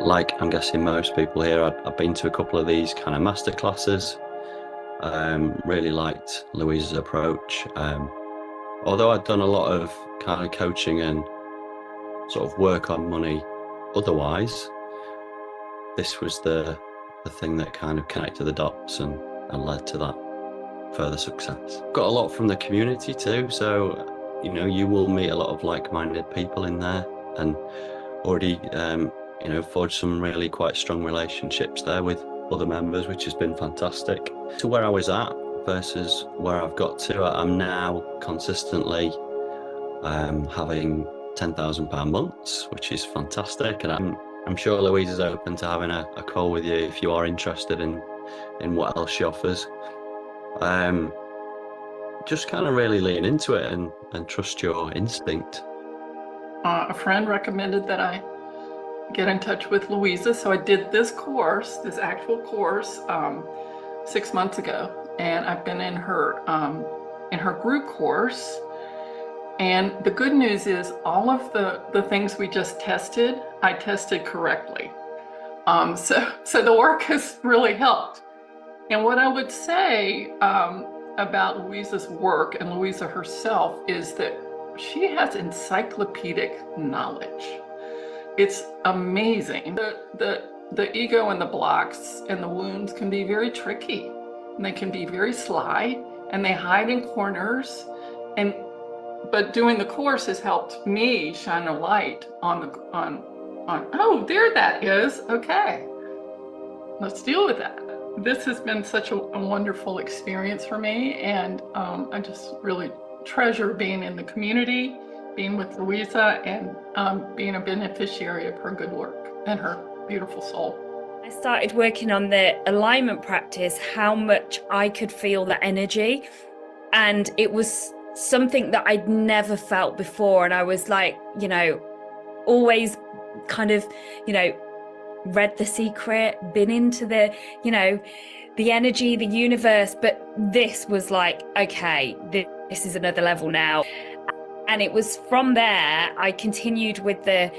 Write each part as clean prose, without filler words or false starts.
like I'm guessing most people here, I've been to a couple of these kind of master classes. Really liked Louisa's approach. Although I'd done a lot of kind of coaching and sort of work on money otherwise, this was the thing that kind of connected the dots and led to that further success. Got a lot from the community too, so you will meet a lot of like-minded people in there, and already forged some really quite strong relationships there with other members, which has been fantastic. To where I was at versus where I've got to, I'm now consistently having £10,000 months, which is fantastic, and I'm sure Louise is open to having a call with you if you are interested in what else she offers. Just kind of really lean into it and trust your instinct. A friend recommended that I get in touch with Louisa, so I did this actual course 6 months ago, and I've been in her group course. And the good news is all of the things we just tested, I tested correctly. So the work has really helped. And what I would say about Louisa's work and Louisa herself is that she has encyclopedic knowledge. It's amazing. The ego and the blocks and the wounds can be very tricky, and they can be very sly, and they hide in corners. But doing the course has helped me shine a light on oh, there that is. Okay, let's deal with that. This has been such a wonderful experience for me, and I just really treasure being in the community, being with Louisa, and being a beneficiary of her good work and her beautiful soul. I started working on the alignment practice, how much I could feel the energy, and it was something that I'd never felt before. And I was like, always kind of, read The Secret, been into the energy, the universe, but this was like, okay, this is another level now. And it was from there I continued with the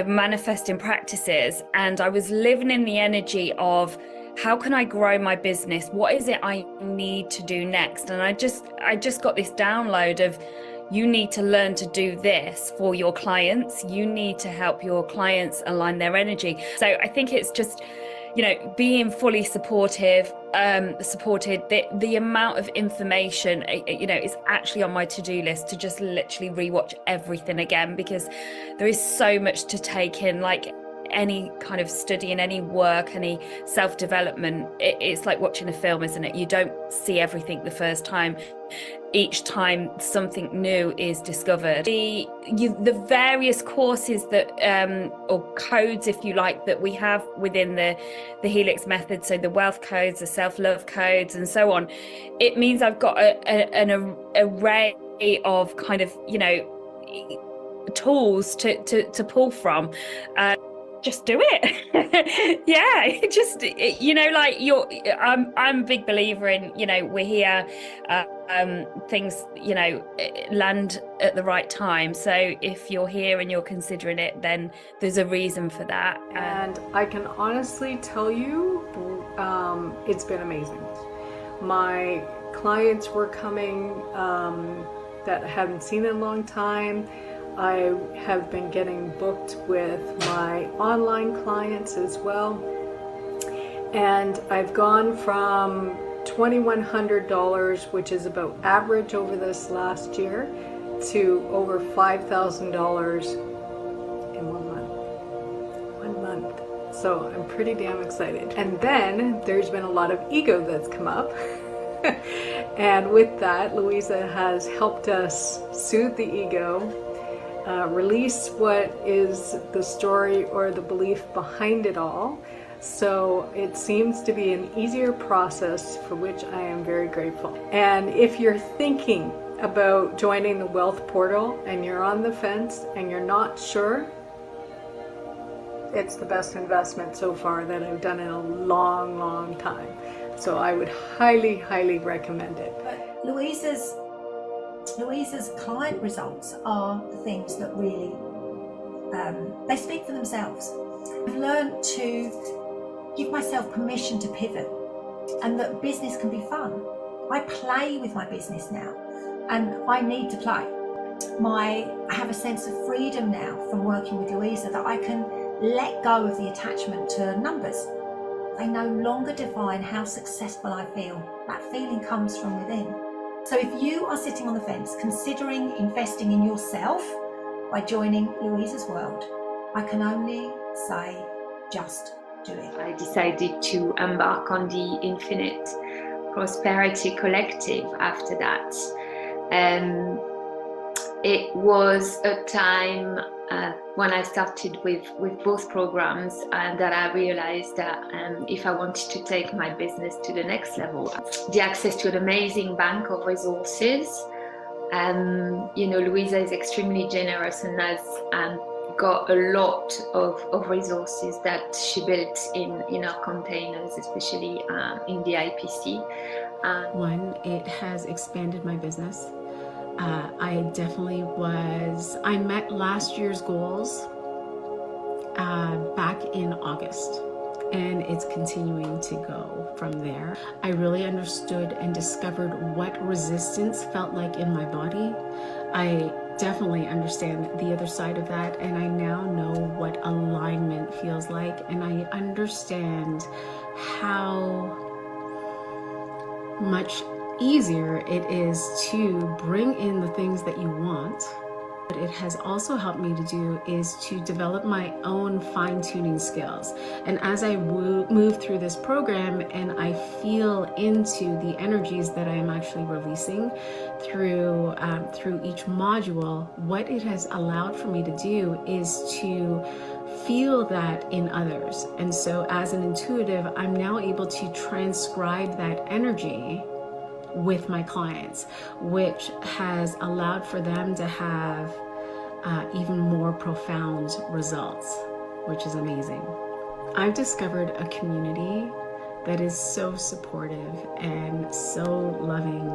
manifesting practices, and I was living in the energy of, how can I grow my business? What is it I need to do next? And I just got this download of, you need to learn to do this for your clients. You need to help your clients align their energy. So I think it's just, being fully supported. The amount of information, is actually on my to-do list to just literally rewatch everything again, because there is so much to take in. Like any kind of study and any work, any self-development, it's like watching a film, isn't it? You don't see everything the first time. Each time something new is discovered. The various courses that or codes, if you like, that we have within the Helix method, so the wealth codes, the self-love codes, and so on, it means I've got an array of kind of tools to pull from. Just do it. Yeah, just I'm a big believer in, we're here, things land at the right time. So if you're here and you're considering it, then there's a reason for that. And I can honestly tell you, it's been amazing. My clients were coming that I haven't seen in a long time. I have been getting booked with my online clients as well. And I've gone from $2,100, which is about average over this last year, to over $5,000 in 1 month. 1 month. So I'm pretty damn excited. And then there's been a lot of ego that's come up. And with that, Louisa has helped us soothe the ego, release what is the story or the belief behind it all. So it seems to be an easier process, for which I am very grateful. And if you're thinking about joining the Wealth Portal and you're on the fence and you're not sure, it's the best investment so far that I've done in a long, long time. So I would highly, highly recommend it. But Louisa's client results are the things that really they speak for themselves. I've learned to give myself permission to pivot, and that business can be fun. I play with my business now, and I need to play. I have a sense of freedom now from working with Louisa, that I can let go of the attachment to numbers. They no longer define how successful I feel. That feeling comes from within. So if you are sitting on the fence, considering investing in yourself by joining Louisa's world, I can only say, just do it. I decided to embark on the Infinite Prosperity Collective after that. It was a time when I started with both programs, and that I realized that if I wanted to take my business to the next level, the access to an amazing bank of resources. You know, Louisa is extremely generous and has got a lot of resources that she built in our containers, especially in the IPC. One, it has expanded my business. I met last year's goals back in August, and it's continuing to go from there. I really understood and discovered what resistance felt like in my body. I definitely understand the other side of that, and I now know what alignment feels like, and I understand how much easier it is to bring in the things that you want. What it has also helped me to do is to develop my own fine-tuning skills. And as I move through this program and I feel into the energies that I am actually releasing through each module, what it has allowed for me to do is to feel that in others. And so as an intuitive, I'm now able to transcribe that energy with my clients, which has allowed for them to have even more profound results, which is amazing. I've discovered a community that is so supportive and so loving.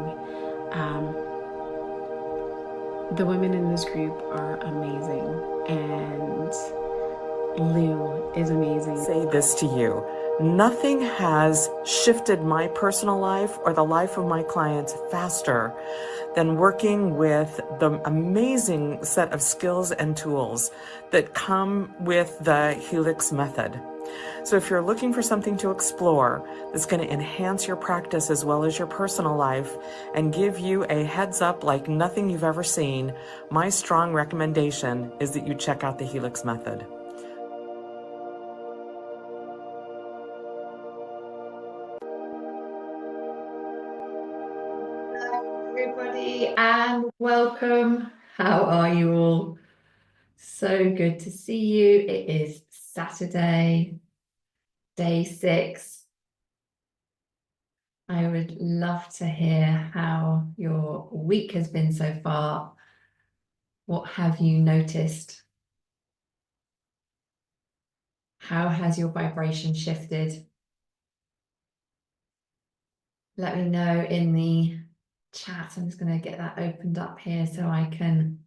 The women in this group are amazing, and Lou is amazing. Say this to you. Nothing has shifted my personal life or the life of my clients faster than working with the amazing set of skills and tools that come with the Helix method. So if you're looking for something to explore that's going to enhance your practice as well as your personal life and give you a heads up like nothing you've ever seen, my strong recommendation is that you check out the Helix method. Everybody, and welcome. How are you all? So good to see you. It is Saturday, day 6. I would love to hear how your week has been so far. What have you noticed? How has your vibration shifted? Let me know in the chat. I'm just going to get that opened up here so I can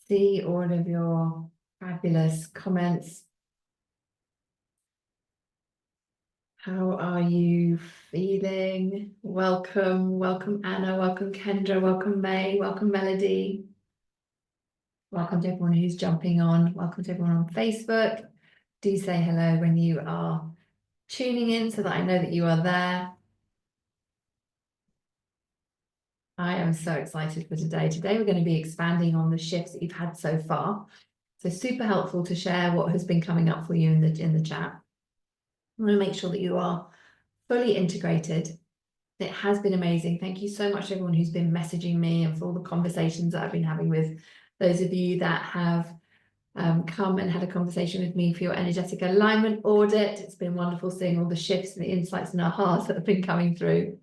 see all of your fabulous comments. How are you feeling? Welcome, welcome Anna, welcome Kendra, welcome May, welcome Melody. Welcome to everyone who's jumping on. Welcome to everyone on Facebook. Do say hello when you are tuning in so that I know that you are there. I am so excited for today. Today we're going to be expanding on the shifts that you've had so far. So super helpful to share what has been coming up for you in the chat. I'm going to make sure that you are fully integrated. It has been amazing. Thank you so much to everyone who's been messaging me and for all the conversations that I've been having with those of you that have come and had a conversation with me for your energetic alignment audit. It's been wonderful seeing all the shifts and the insights in our hearts that have been coming through.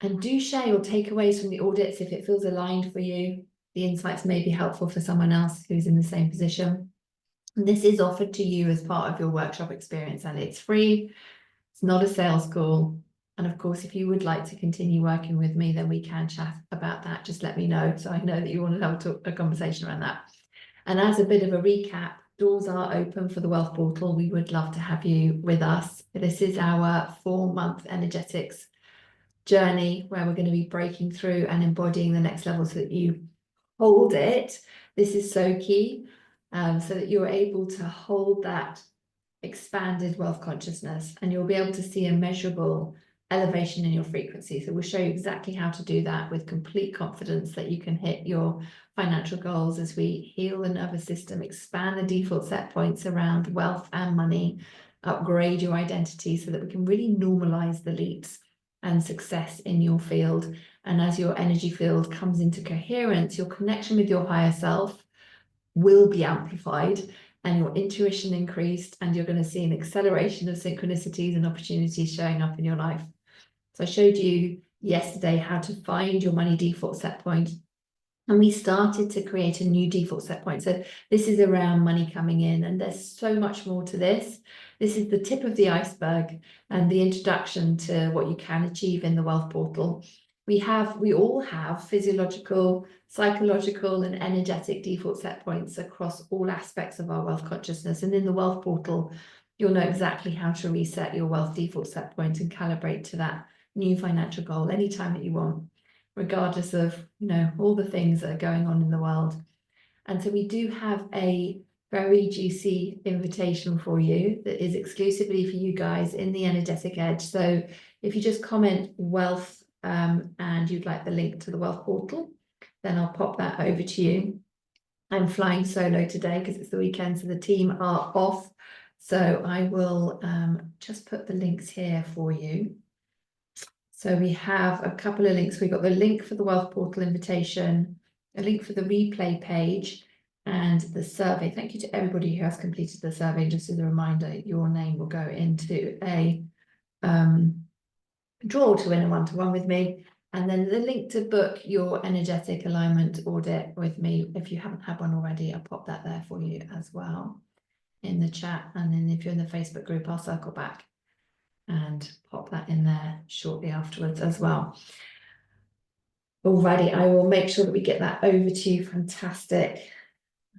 And do share your takeaways from the audits if it feels aligned for you. The insights may be helpful for someone else who's in the same position. And this is offered to you as part of your workshop experience, and it's free. It's not a sales call. And of course, if you would like to continue working with me, then we can chat about that. Just let me know so I know that you want to have a conversation around that. And as a bit of a recap, doors are open for the Wealth Portal. We would love to have you with us. This is our 4-month energetics journey where we're going to be breaking through and embodying the next level so that you hold it. This is so key, so that you're able to hold that expanded wealth consciousness, and you'll be able to see a measurable elevation in your frequency. So we'll show you exactly how to do that with complete confidence that you can hit your financial goals as we heal the nervous system, expand the default set points around wealth and money, upgrade your identity so that we can really normalize the leaps and success in your field. And as your energy field comes into coherence, your connection with your higher self will be amplified and your intuition increased, and you're going to see an acceleration of synchronicities and opportunities showing up in your life. So I showed you yesterday how to find your money default set point, and we started to create a new default set point. So this is around money coming in, and there's so much more to this. This is the tip of the iceberg and the introduction to what you can achieve in the Wealth Portal. We all have physiological, psychological, and energetic default set points across all aspects of our wealth consciousness. And in the Wealth Portal, you'll know exactly how to reset your wealth default set point and calibrate to that new financial goal anytime that you want, regardless of, all the things that are going on in the world. And so we do have a very juicy invitation for you that is exclusively for you guys in the Energetic Edge. So if you just comment wealth and you'd like the link to the Wealth Portal, then I'll pop that over to you. I'm flying solo today because it's the weekend, so the team are off. So I will just put the links here for you. So we have a couple of links. We've got the link for the Wealth Portal invitation, a link for the replay page, and the survey. Thank you to everybody who has completed the survey. Just as a reminder, your name will go into a draw to win a one-to-one with me. And then the link to book your energetic alignment audit with me. If you haven't had one already, I'll pop that there for you as well in the chat. And then if you're in the Facebook group, I'll circle back and pop that in there shortly afterwards as well. Alrighty, I will make sure that we get that over to you. Fantastic.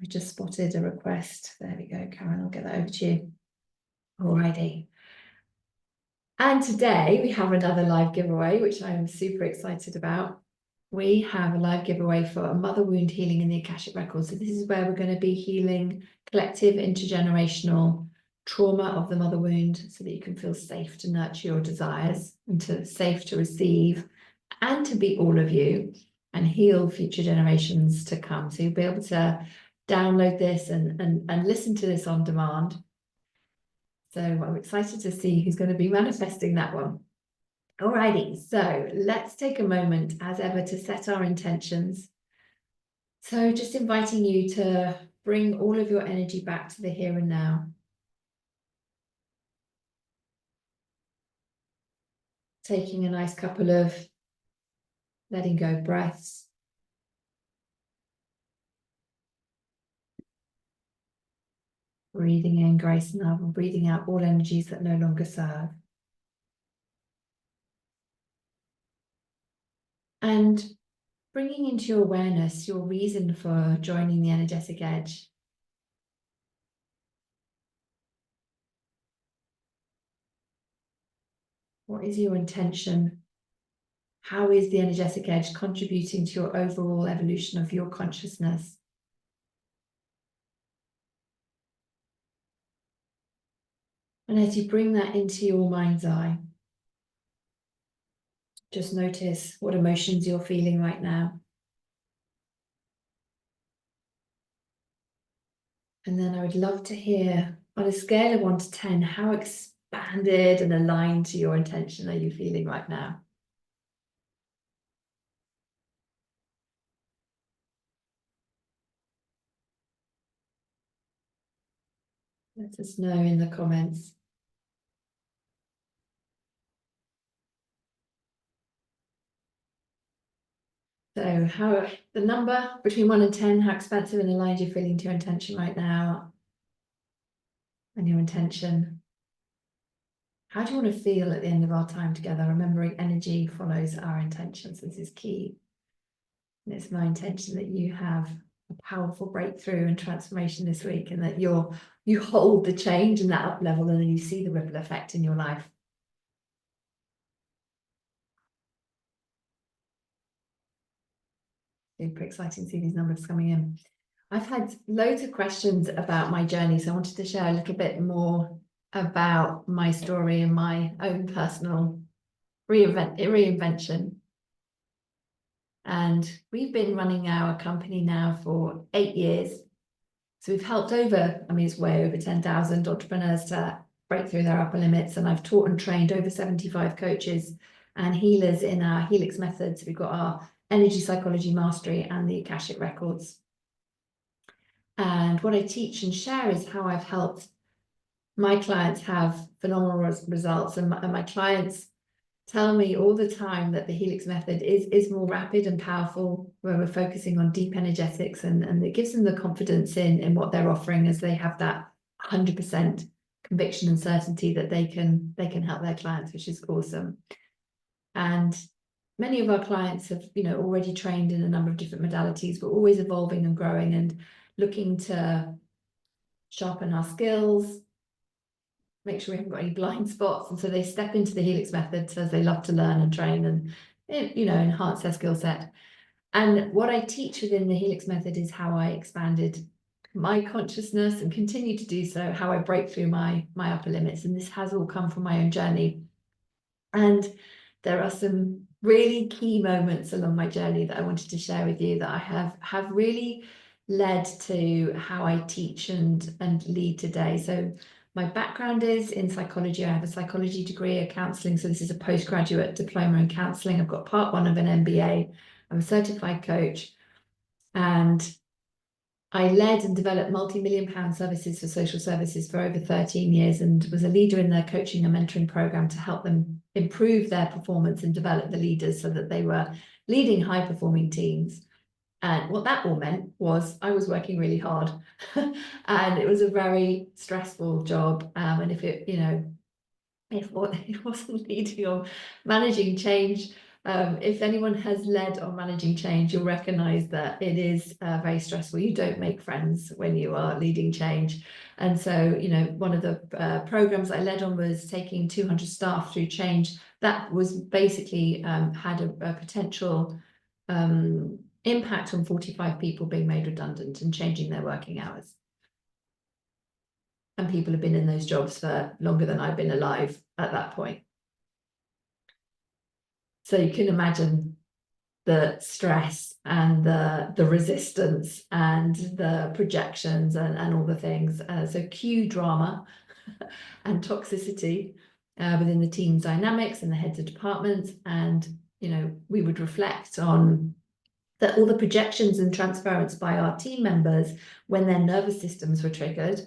I just spotted a request. There we go, Karen, I'll get that over to you. Alrighty. And today we have another live giveaway, which I'm super excited about. We have a live giveaway for a mother wound healing in the Akashic Records. So this is where we're going to be healing collective intergenerational trauma of the mother wound so that you can feel safe to nurture your desires and safe to receive and to be all of you and heal future generations to come. So you'll be able to download this and listen to this on demand. So I'm excited to see who's going to be manifesting that one. Alrighty, so let's take a moment as ever to set our intentions. So just inviting you to bring all of your energy back to the here and now. Taking a nice couple of letting go breaths. Breathing in grace and love, and breathing out all energies that no longer serve. And bringing into your awareness your reason for joining the Energetic Edge. What is your intention? How is the Energetic Edge contributing to your overall evolution of your consciousness? And as you bring that into your mind's eye, just notice what emotions you're feeling right now. And then I would love to hear, on a scale of 1 to 10, how expanded and aligned to your intention are you feeling right now? Let us know in the comments. So how the number between 1 and 10, how expansive and aligned you're feeling to your intention right now? And your intention. How do you want to feel at the end of our time together? Remembering energy follows our intentions. This is key. And it's my intention that you have a a powerful breakthrough and transformation this week, and that you hold the change and that up level, and then you see the ripple effect in your life. Super exciting to see these numbers coming in. I've had loads of questions about my journey, so I wanted to share a little bit more about my story and my own personal reinvention. And we've been running our company now for 8 years. So we've helped over, I mean, it's way over 10,000 entrepreneurs to break through their upper limits. And I've taught and trained over 75 coaches and healers in our Helix methods. We've got our energy psychology mastery and the Akashic Records. And what I teach and share is how I've helped my clients have phenomenal results. And my clients tell me all the time that the Helix method is more rapid and powerful, where we're focusing on deep energetics, and it gives them the confidence in what they're offering, as they have that 100% conviction and certainty that they can help their clients, which is awesome. And many of our clients have, already trained in a number of different modalities. We're always evolving and growing and looking to sharpen our skills, make sure we haven't got any blind spots. And so they step into the Helix method as they love to learn and train and, enhance their skill set. And what I teach within the Helix method is how I expanded my consciousness and continue to do so, how I break through my upper limits. And this has all come from my own journey. And there are some really key moments along my journey that I wanted to share with you that I have really led to how I teach and lead today. So my background is in psychology. I have a psychology degree, a counselling. So this is a postgraduate diploma in counselling. I've got part 1 of an MBA. I'm a certified coach. And I led and developed multi-million-pound services for social services for over 13 years, and was a leader in their coaching and mentoring program to help them improve their performance and develop the leaders so that they were leading high-performing teams. And what that all meant was I was working really hard and it was a very stressful job. And if it wasn't leading or managing change, if anyone has led or managing change, you'll recognize that it is very stressful. You don't make friends when you are leading change. And so, one of the programs I led on was taking 200 staff through change. That was basically had a potential impact on 45 people being made redundant and changing their working hours. And people have been in those jobs for longer than I've been alive at that point. So you can imagine the stress and the resistance and the projections and all the things. So cue drama and toxicity within the team dynamics and the heads of departments. And, we would reflect on that all the projections and transference by our team members when their nervous systems were triggered.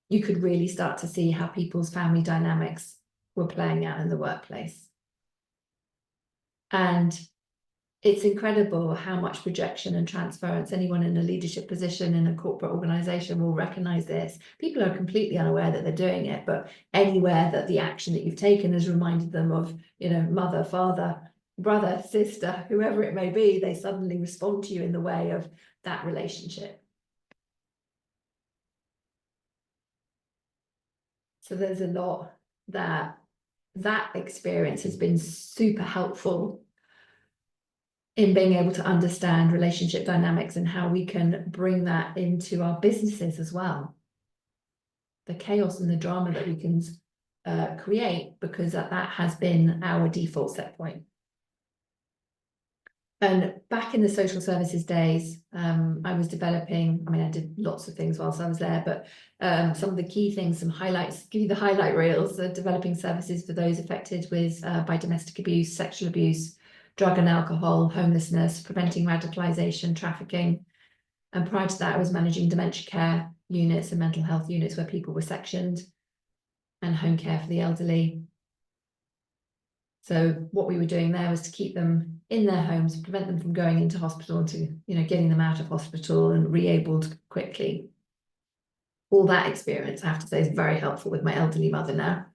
You could really start to see how people's family dynamics were playing out in the workplace. And it's incredible how much projection and transference, anyone in a leadership position in a corporate organization will recognize this. People are completely unaware that they're doing it, but anywhere that the action that you've taken has reminded them of, mother, father, brother, sister, whoever it may be, they suddenly respond to you in the way of that relationship. So there's a lot that experience has been super helpful in being able to understand relationship dynamics and how we can bring that into our businesses as well. The chaos and the drama that we can create, because that has been our default set point. And back in the social services days, I was developing, I did lots of things whilst I was there, but some of the key things, some highlights, give you the highlight reels, developing services for those affected by domestic abuse, sexual abuse, drug and alcohol, homelessness, preventing radicalisation, trafficking. And prior to that, I was managing dementia care units and mental health units where people were sectioned, and home care for the elderly. So what we were doing there was to keep them in their homes, prevent them from going into hospital, to getting them out of hospital and re-abled quickly. All that experience, I have to say, is very helpful with my elderly mother now.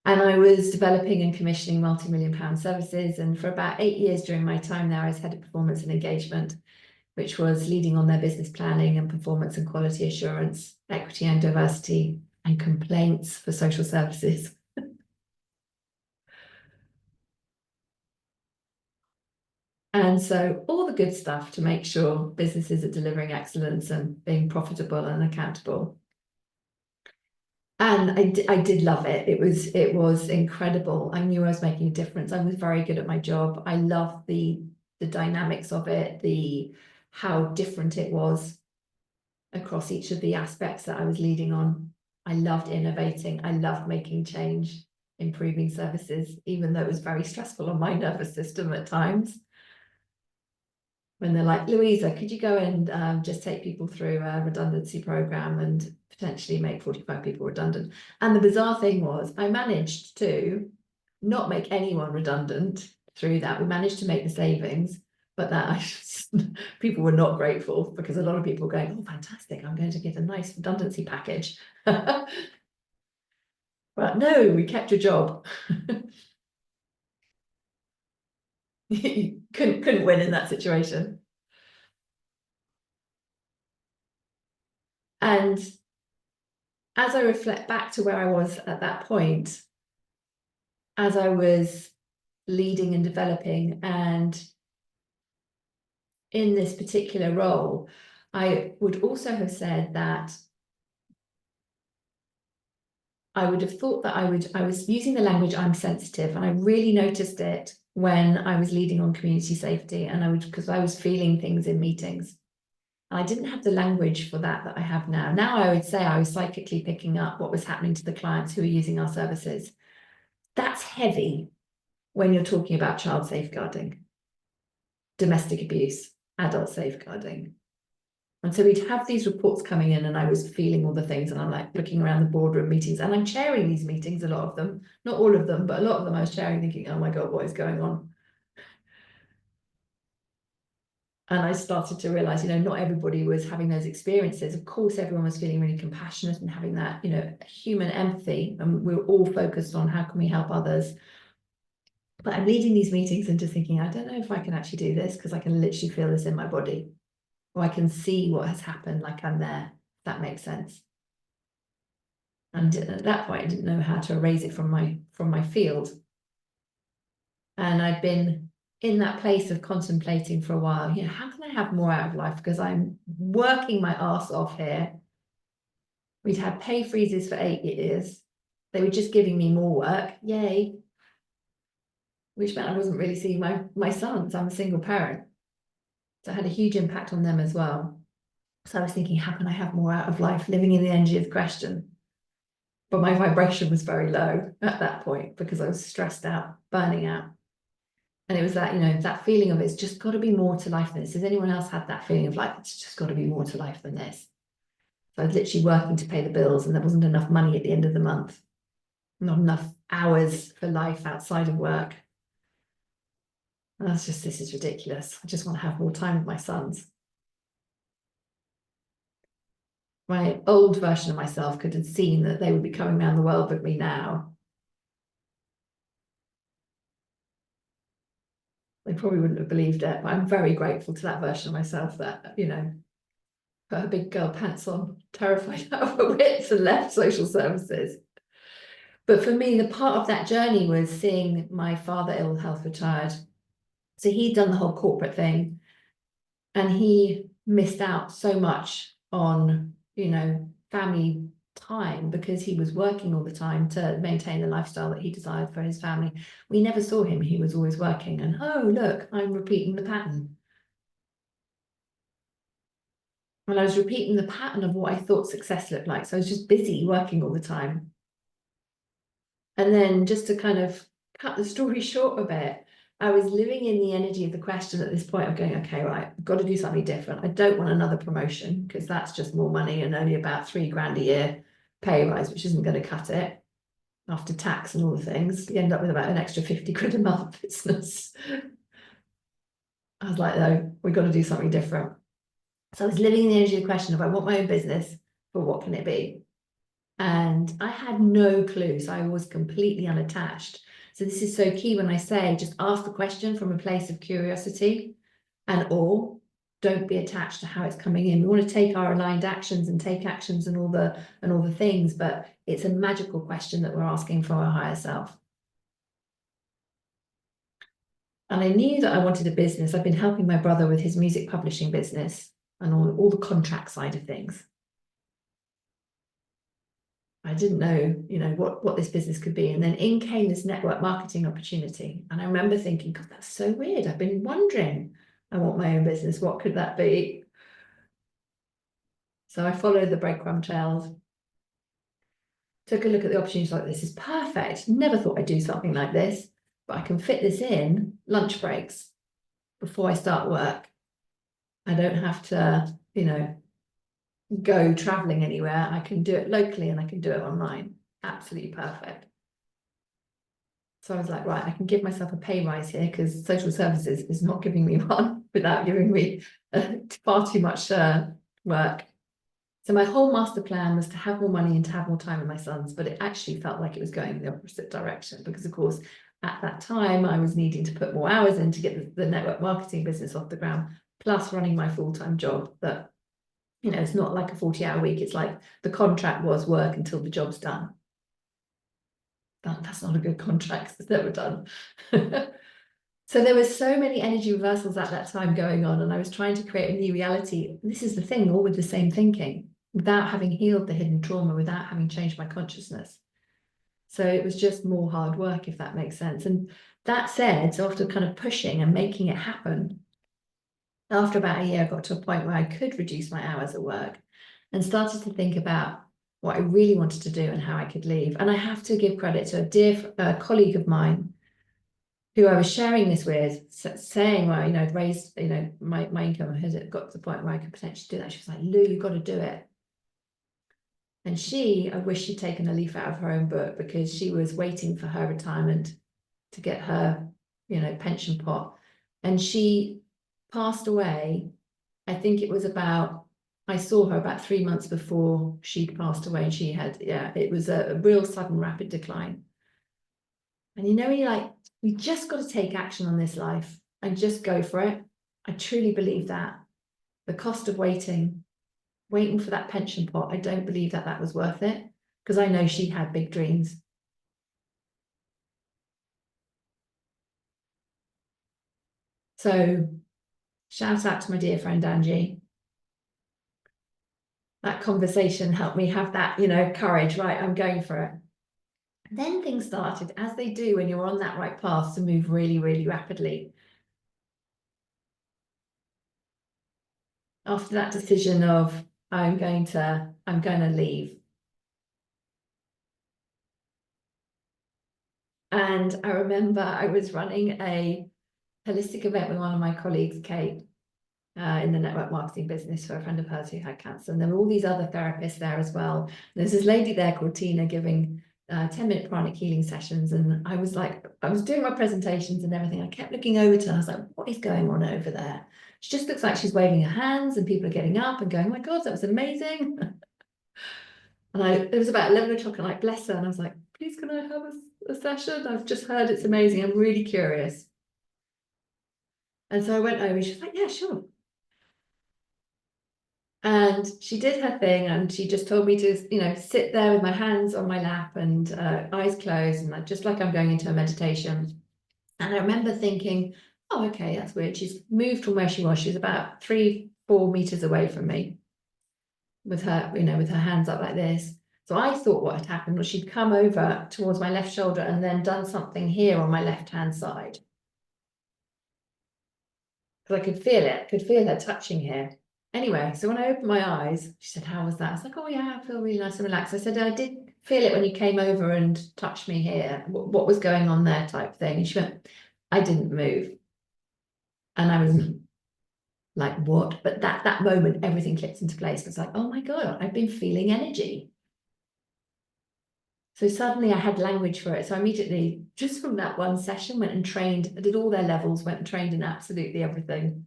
And I was developing and commissioning multi-million-pound services. And for about 8 years during my time there, I was head of performance and engagement. which was leading on their business planning and performance and quality assurance, equity and diversity, and complaints for social services. And so all the good stuff to make sure businesses are delivering excellence and being profitable and accountable. And I did love it. It was incredible. I knew I was making a difference. I was very good at my job. I loved the dynamics of it, how different it was across each of the aspects that I was leading on. I loved innovating. I loved making change, improving services, even though it was very stressful on my nervous system at times. When they're like, Louisa, could you go and just take people through a redundancy program and potentially make 45 people redundant? And the bizarre thing was I managed to not make anyone redundant through that. We managed to make the savings, but that people were not grateful, because a lot of people were going, oh, fantastic, I'm going to get a nice redundancy package. But no, we kept your job. You couldn't win in that situation. And as I reflect back to where I was at that point, as I was leading and developing and in this particular role, I would also have said that I would have thought that I was using the language, I'm sensitive, and I really noticed it when I was leading on community safety, and because I was feeling things in meetings. I didn't have the language for that I have now. Now I would say I was psychically picking up what was happening to the clients who were using our services. That's heavy when you're talking about child safeguarding, domestic abuse, adult safeguarding. And so we'd have these reports coming in, and I was feeling all the things, and I'm like looking around the boardroom meetings, and I'm chairing these meetings, a lot of them, not all of them, but a lot of them I was chairing, thinking, oh my God, what is going on? And I started to realize, not everybody was having those experiences. Of course, everyone was feeling really compassionate and having that, human empathy. And we were all focused on how can we help others. But I'm leading these meetings and just thinking, I don't know if I can actually do this, because I can literally feel this in my body. Or I can see what has happened, like I'm there, if that makes sense. And at that point, I didn't know how to erase it from my field. And I'd been in that place of contemplating for a while, how can I have more out of life? Because I'm working my ass off here. We'd had pay freezes for 8 years. They were just giving me more work, yay. Which meant I wasn't really seeing my sons. I'm a single parent. So it had a huge impact on them as well. So I was thinking, how can I have more out of life? Living in the energy of the question. But my vibration was very low at that point, because I was stressed out, burning out. And it was that, that feeling of it's just got to be more to life than this. Has anyone else had that feeling of like, it's just got to be more to life than this? So I was literally working to pay the bills, and there wasn't enough money at the end of the month. Not enough hours for life outside of work. And this is ridiculous. I just want to have more time with my sons. My old version of myself could have seen that they would be coming around the world with me now. They probably wouldn't have believed it, but I'm very grateful to that version of myself that, put her big girl pants on, terrified out of her wits, and left social services. But for me, the part of that journey was seeing my father ill health retired. So he'd done the whole corporate thing, and he missed out so much on, family time, because he was working all the time to maintain the lifestyle that he desired for his family. We never saw him. He was always working, and oh, look, I'm repeating the pattern. And I was repeating the pattern of what I thought success looked like. So I was just busy working all the time. And then, just to kind of cut the story short a bit, I was living in the energy of the question at this point of going, okay, right, I've got to do something different. I don't want another promotion, because that's just more money and only about £3,000 a year pay rise, which isn't going to cut it after tax and all the things. You end up with about an extra 50 quid a month business. I was like, no, we've got to do something different. So I was living in the energy of the question of, I want my own business, but what can it be? And I had no clue. So I was completely unattached. So this is so key when I say just ask the question from a place of curiosity and awe. don't be attached to how it's coming in. We want to take our aligned actions and take actions and all the things, but it's a magical question that we're asking for our higher self. And I knew that I wanted a business. I've been helping my brother with his music publishing business and all the contract side of things. I didn't know, what this business could be. And then in came this network marketing opportunity. And I remember thinking, God, that's so weird. I've been wondering, I want my own business. What could that be? So I followed the breadcrumb trails, took a look at the opportunities like this is perfect. Never thought I'd do something like this, but I can fit this in lunch breaks before I start work. I don't have to, go traveling anywhere. I can do it locally and I can do it online. Absolutely perfect. So I was like, right, I can give myself a pay rise here because social services is not giving me one without giving me far too much work. So my whole master plan was to have more money and to have more time with my sons, but it actually felt like it was going in the opposite direction because, of course, at that time, I was needing to put more hours in to get the network marketing business off the ground, plus running my full-time job that, it's not like a 40-hour week. It's like the contract was work until the job's done. That's not a good contract. It's never done. So there were so many energy reversals at that time going on, and I was trying to create a new reality. This is the thing, all with the same thinking, without having healed the hidden trauma, without having changed my consciousness. So it was just more hard work, if that makes sense. And that said, so after kind of pushing and making it happen, after about a year, I got to a point where I could reduce my hours at work and started to think about what I really wanted to do and how I could leave. And I have to give credit to a dear colleague of mine who I was sharing this with, saying, well, I'd raised, my income had got to the point where I could potentially do that. She was like, Lou, you've got to do it. And I wish she'd taken a leaf out of her own book because she was waiting for her retirement to get her, pension pot. And she passed away. I think it was I saw her about 3 months before she'd passed away, and she had, it was a real sudden rapid decline. And we just got to take action on this life and just go for it. I truly believe that. The cost of waiting for that pension pot, I don't believe that was worth it, because I know she had big dreams. So shout out to my dear friend Angie. That conversation helped me have that, courage, right? I'm going for it. And then things started, as they do when you're on that right path, to move really, really rapidly. After that decision of I'm going to leave. And I remember I was running a holistic event with one of my colleagues, Kate, in the network marketing business for a friend of hers who had cancer. And there were all these other therapists there as well. And there's this lady there called Tina giving 10-minute pranic healing sessions. And I was doing my presentations and everything. I kept looking over to her. I was like, what is going on over there? She just looks like she's waving her hands and people are getting up and going, oh my God, that was amazing. And it was about 11 o'clock and I bless her. And I was like, please, can I have a session? I've just heard it's amazing. I'm really curious. And so I went over and she was like, yeah, sure. And she did her thing and she just told me to, sit there with my hands on my lap and eyes closed and just like I'm going into a meditation. And I remember thinking, oh, okay, that's weird. She's moved from where she was. She was about 3-4 meters away from me with her, with her hands up like this. So I thought what had happened was she'd come over towards my left shoulder and then done something here on my left-hand side. Because I could feel her touching here. Anyway, so when I opened my eyes, she said, how was that? I was like, oh yeah, I feel really nice and relaxed. I said, I did feel it when you came over and touched me here. What was going on there type thing? And she went, I didn't move. And I was like, what? But that moment, everything clicked into place. It's like, oh my God, I've been feeling energy. So suddenly I had language for it. So I immediately, just from that one session, went and trained. I did all their levels, went and trained in absolutely everything.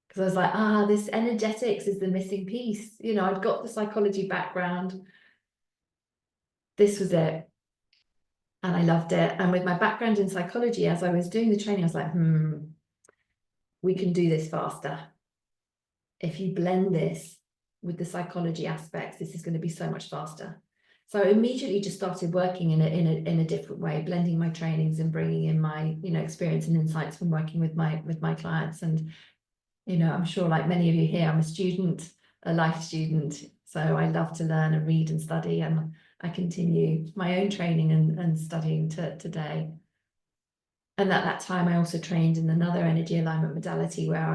Because I was like, this energetics is the missing piece. I'd got the psychology background. This was it. And I loved it. And with my background in psychology, as I was doing the training, I was like, we can do this faster. if you blend this with the psychology aspects, this is going to be so much faster. So I immediately just started working in a different way, blending my trainings and bringing in my, you know, experience and insights from working with my clients. And, you know, I'm sure like many of you here, I'm a student, a life student. So I love to learn and read and study, and I continue my own training and studying today. And at that time, I also trained in another energy alignment modality where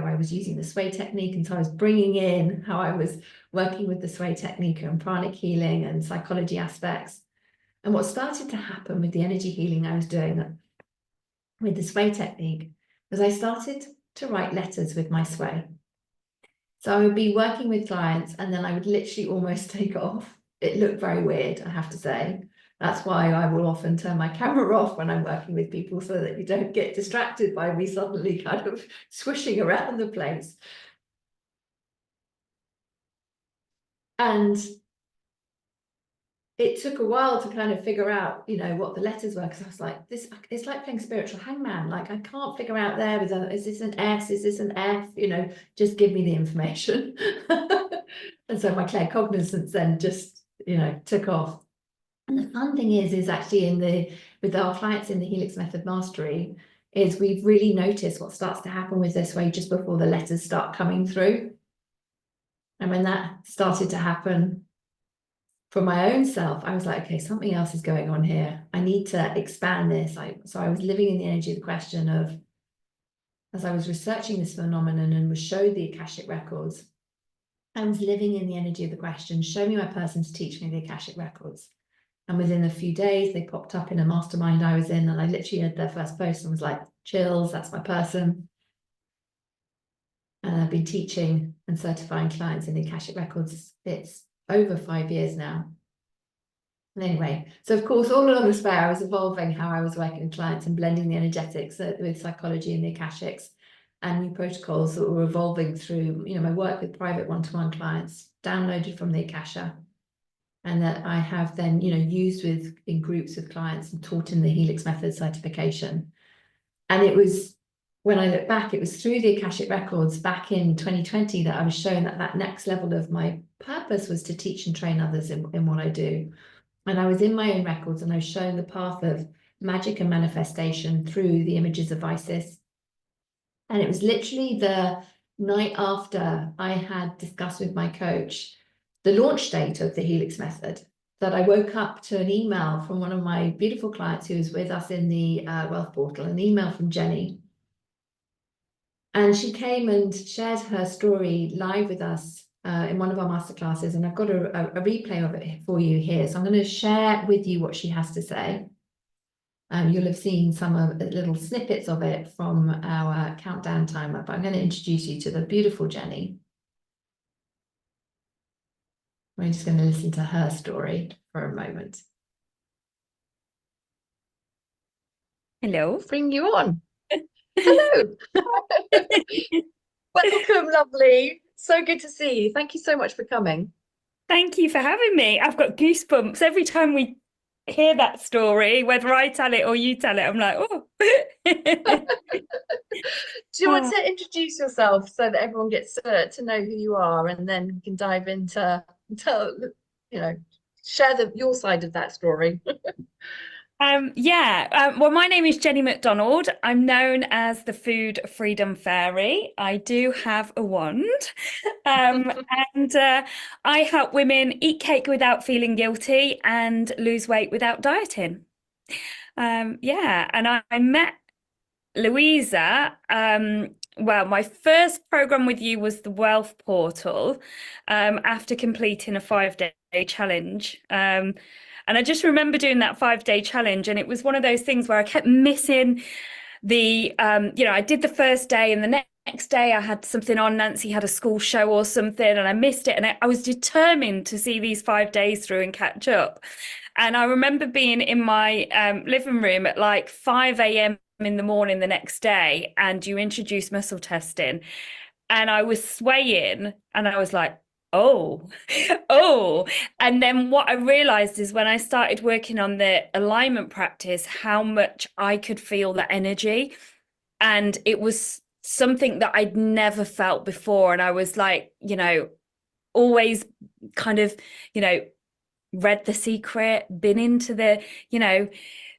I was using the sway technique. And so I was bringing in how I was working with the sway technique and pranic healing and psychology aspects. And what started to happen with the energy healing I was doing with the sway technique was I started to write letters with my sway. So I would be working with clients and then I would literally almost take off. It looked very weird, I have to say. That's why I will often turn my camera off when I'm working with people, so that you don't get distracted by me suddenly kind of swishing around the place. And it took a while to kind of figure out, you know, what the letters were, because I was like, this, it's like playing spiritual hangman. Like, I can't figure out there, is this an S, is this an F, you know, just give me the information. And so my claircognizance then just, you know, took off. And the fun thing is actually with our clients in the Helix Method Mastery, is we've really noticed what starts to happen with this way just before the letters start coming through. And when that started to happen for my own self, I was like, okay, something else is going on here. I need to expand this. So I was living in the energy of the question of, as I was researching this phenomenon and was showed the Akashic Records, I was living in the energy of the question, show me my person to teach me the Akashic Records. And within a few days, they popped up in a mastermind I was in, and I literally had their first post and was like, chills, that's my person. And I've been teaching and certifying clients in the Akashic Records. It's over 5 years now. And anyway, so of course, all along this way, I was evolving how I was working with clients and blending the energetics with psychology and the Akashics, and new protocols that were evolving through, you know, my work with private one-to-one clients, downloaded from the Akasha. And that I have then, you know, used in groups with clients and taught in the Helix Method certification. And it was, when I look back, it was through the Akashic Records back in 2020 that I was shown that next level of my purpose was to teach and train others in what I do. And I was in my own records, and I was shown the path of magic and manifestation through the images of Isis. And it was literally the night after I had discussed with my coach the launch date of the Helix Method, that I woke up to an email from one of my beautiful clients who was with us in the Wealth Portal, an email from Jenny. And she came and shared her story live with us in one of our masterclasses. And I've got a replay of it for you here. So I'm going to share with you what she has to say. You'll have seen some of the little snippets of it from our countdown timer, but I'm going to introduce you to the beautiful Jenny. We're just going to listen to her story for a moment. Hello. Bring you on. Hello. Welcome, lovely. So good to see you. Thank you so much for coming. Thank you for having me. I've got goosebumps every time we hear that story, whether I tell it or you tell it. I'm like, oh. Do you want to introduce yourself so that everyone gets to know who you are, and then we can dive into, you know, share your side of that story. Well, my name is Jenny McDonald. I'm known as the Food Freedom Fairy. I do have a wand, and I help women eat cake without feeling guilty and lose weight without dieting. And I met Louisa. Well, my first program with you was the Wealth Portal, after completing a 5-day challenge. And I just remember doing that 5-day challenge, and it was one of those things where I kept missing the, I did the first day, and the next day I had something on. Nancy had a school show or something, and I missed it. And I was determined to see these 5 days through and catch up. And I remember being in my living room at like 5 a.m. in the morning the next day, and you introduced muscle testing, and I was swaying, and I was like, oh. And then what I realized is when I started working on the alignment practice, how much I could feel the energy. And it was something that I'd never felt before. And I was like, you know, always kind of, you know, read The Secret, been into the, you know,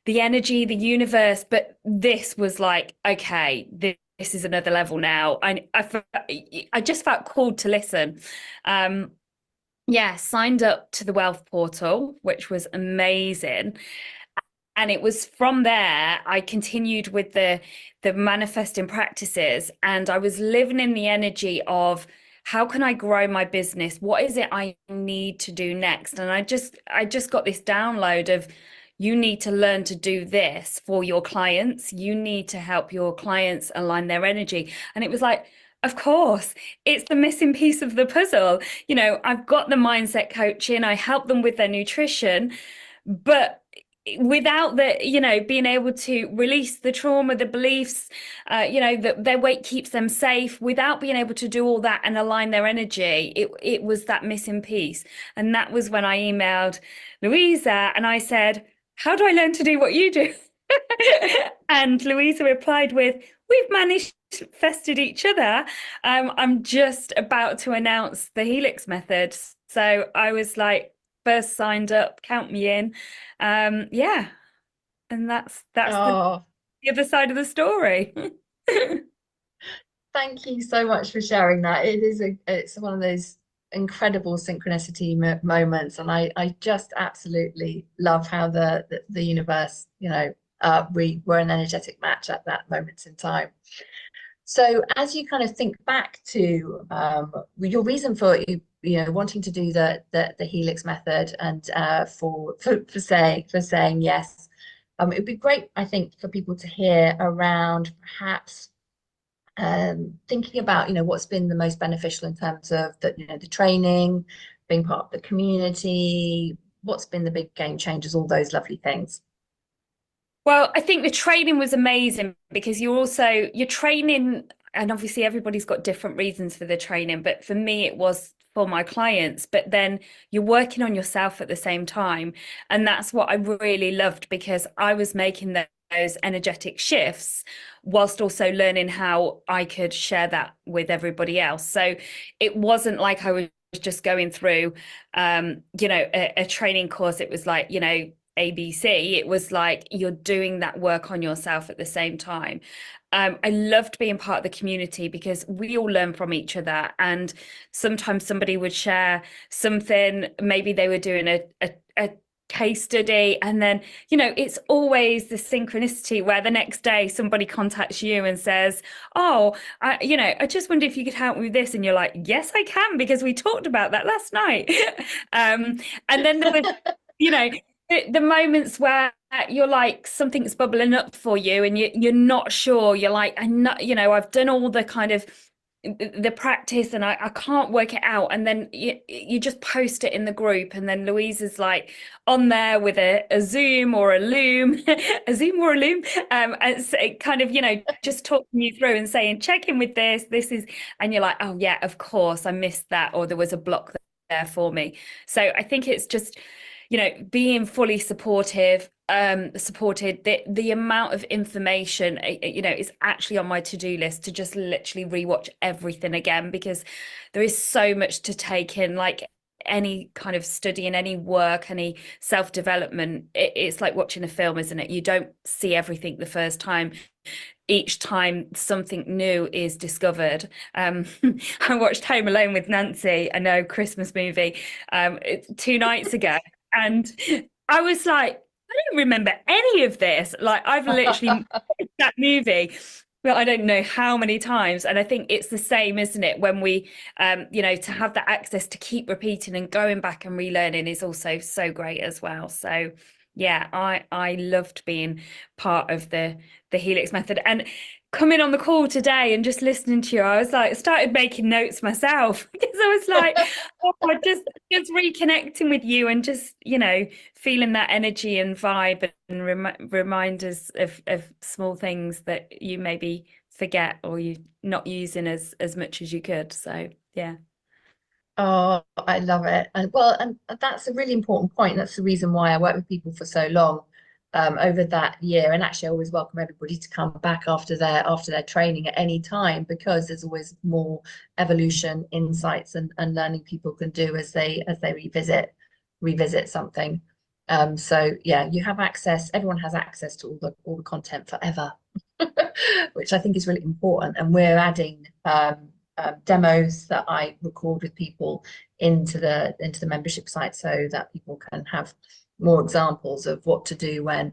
the energy, the universe, but this was like, okay, this is another level now. I just felt called to listen. Yeah, signed up to the Wealth Portal, which was amazing. And it was from there I continued with the manifesting practices, and I was living in the energy of how can I grow my business? What is it I need to do next? And I just got this download of, you need to learn to do this for your clients. You need to help your clients align their energy. And it was like, of course, it's the missing piece of the puzzle. You know, I've got the mindset coaching, I help them with their nutrition, but without the, you know, being able to release the trauma, the beliefs, you know, that their weight keeps them safe, without being able to do all that and align their energy, it was that missing piece. And that was when I emailed Louisa and I said, how do I learn to do what you do? And Louisa replied with, we've manifested each other. I'm just about to announce the Helix method. So I was like, first signed up, count me in. Yeah, and that's Oh, the other side of the story. thank you so much for sharing that. It's one of those incredible synchronicity moments, and I just absolutely love how the universe, you know, we were an energetic match at that moment in time. So as you kind of think back to your reason for wanting to do the Helix method, and for saying yes, it would be great, I think, for people to hear around perhaps thinking about, what's been the most beneficial in terms of the training, being part of the community, what's been the big game changers, all those lovely things. Well, I think the training was amazing because you're training, and obviously everybody's got different reasons for the training, but for me it was for my clients, but then you're working on yourself at the same time. And that's what I really loved, because I was making those energetic shifts whilst also learning how I could share that with everybody else. So it wasn't like I was just going through a training course. It was like, ABC. It was like you're doing that work on yourself at the same time. I loved being part of the community because we all learn from each other. And sometimes somebody would share something, maybe they were doing a case study, and then, it's always the synchronicity where the next day somebody contacts you and says, oh, I just wonder if you could help me with this. And you're like, yes, I can, because we talked about that last night. And then there was, the moments where you're like, something's bubbling up for you and you're not sure. You're like, I've done all the kind of the practice and I can't work it out. And then you just post it in the group, and then Louisa's like on there with a Zoom or a Loom, a Zoom or a Loom, and kind of, just talking you through and saying, check in with this is, and you're like, oh yeah, of course I missed that, or there was a block there for me. So I think it's just, being fully supported, the amount of information, is actually on my to-do list to just literally rewatch everything again, because there is so much to take in. Like any kind of study and any work, any self-development, it's like watching a film, isn't it? You don't see everything the first time. Each time something new is discovered. I watched Home Alone with Nancy, I know, Christmas movie, 2 nights ago. And I was like, I don't remember any of this. Like, I've literally watched that movie, but I don't know how many times. And I think it's the same, isn't it? When we, to have that access to keep repeating and going back and relearning is also so great as well. So yeah, I loved being part of the Helix method. And coming on the call today and just listening to you, I was like, started making notes myself, because I was like, oh, just reconnecting with you and just, feeling that energy and vibe, and reminders of small things that you maybe forget or you're not using as much as you could. So yeah. Oh, I love it. And that's a really important point. That's the reason why I work with people for so long. over that year. And actually, I always welcome everybody to come back after their training at any time, because there's always more evolution, insights, and learning people can do as they revisit something. So yeah, you have access. Everyone has access to all the content forever, which I think is really important. And we're adding demos that I record with people into the membership site, so that people can have more examples of what to do when,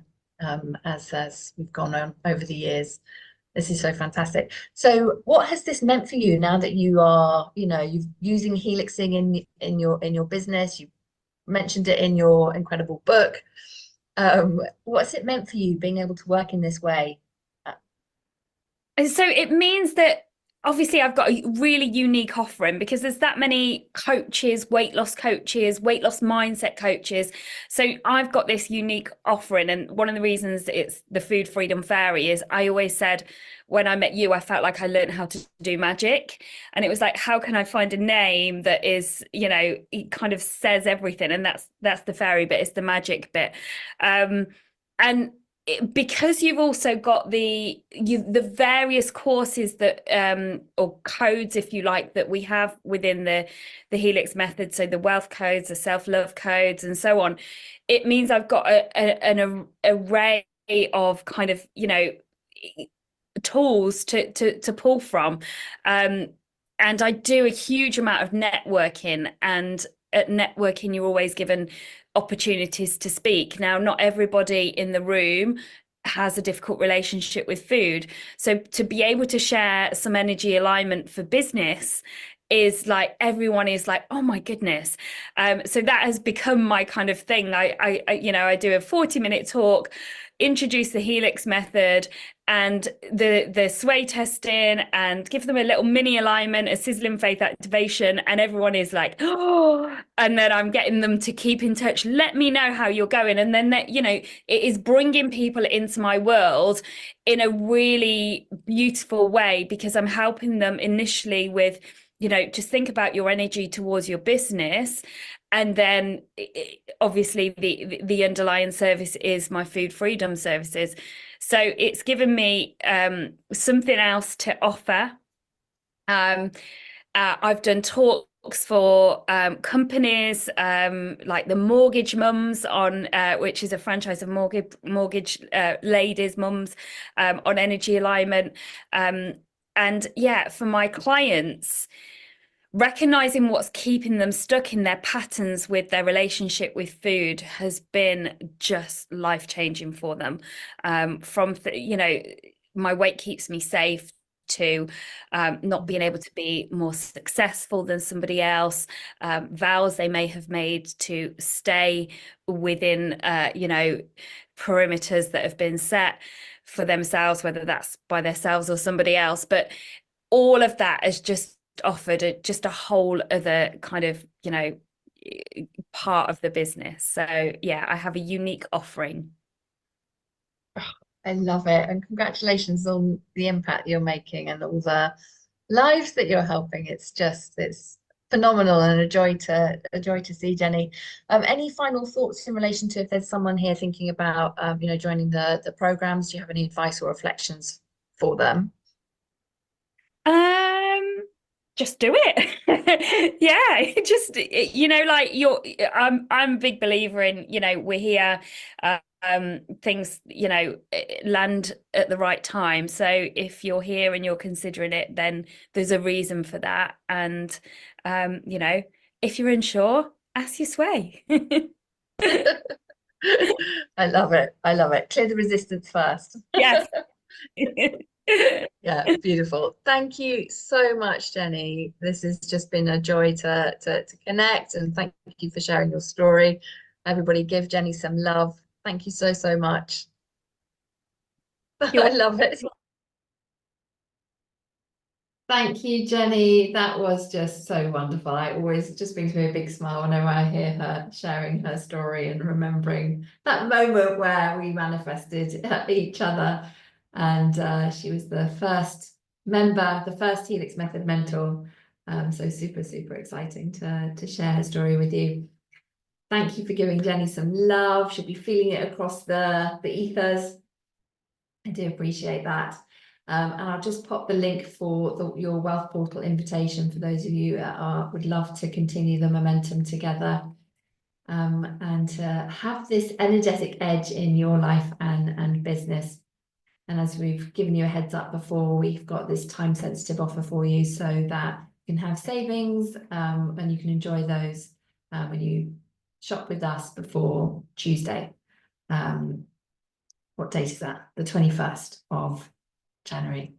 as we've gone on over the years. This is so fantastic. So what has this meant for you now that you are, you're using helixing in your business? You mentioned it in your incredible book. What's it meant for you being able to work in this way? And so it means that obviously I've got a really unique offering, because there's that many coaches, weight loss mindset coaches. So I've got this unique offering. And one of the reasons it's the Food Freedom Fairy is I always said, when I met you, I felt like I learned how to do magic. And it was like, how can I find a name that is, it kind of says everything? And that's the fairy bit, it's the magic bit. And because you've also got the various courses that or codes, if you like, that we have within the Helix method, so the wealth codes, the self-love codes, and so on, it means I've got an array of kind of tools to pull from, and I do a huge amount of networking, and at networking you're always given opportunities to speak. Now, not everybody in the room has a difficult relationship with food, so to be able to share some energy alignment for business is like, everyone is like, oh my goodness. So that has become my kind of thing. I do a 40-minute talk, introduce the Helix method and the sway testing, and give them a little mini alignment, a sizzling faith activation, and everyone is like, oh, and then I'm getting them to keep in touch, let me know how you're going. And then that, it is bringing people into my world in a really beautiful way, because I'm helping them initially with, just think about your energy towards your business. And then obviously the underlying service is my food freedom services. So it's given me something else to offer. I've done talks for companies like the Mortgage Mums on, which is a franchise of mortgage ladies, mums, on energy alignment. And yeah, for my clients, recognizing what's keeping them stuck in their patterns with their relationship with food has been just life-changing for them. From my weight keeps me safe, to not being able to be more successful than somebody else, vows they may have made to stay within perimeters that have been set for themselves, whether that's by themselves or somebody else. But all of that has just offered just a whole other kind of part of the business. So yeah, I have a unique offering. I love it, and congratulations on the impact you're making and all the lives that you're helping. It's phenomenal and a joy to see, Jenny. Any final thoughts in relation to, if there's someone here thinking about joining the programs? Do you have any advice or reflections for them? Just do it. Yeah, just like I'm a big believer in, we're here, things land at the right time. So if you're here and you're considering it, then there's a reason for that. And if you're unsure, ask your sway. I love it. Clear the resistance first. Yes. Yeah, beautiful. Thank you so much, Jenny. This has just been a joy to connect, and thank you for sharing your story. Everybody give Jenny some love. Thank you so much. I love it. Thank you, Jenny. That was just so wonderful. It just brings me a big smile whenever I hear her sharing her story and remembering that moment where we manifested each other. And she was the first member, the first Helix Method mentor. So super exciting to share her story with you. Thank you for giving Jenny some love. She'll be feeling it across the ethers. I do appreciate that. And I'll just pop the link for your Wealth Portal invitation for those of you that would love to continue the momentum together, and to have this energetic edge in your life and business. And as we've given you a heads up before, we've got this time-sensitive offer for you so that you can have savings, and you can enjoy those when you shop with us before Tuesday. What date is that? The 21st of January.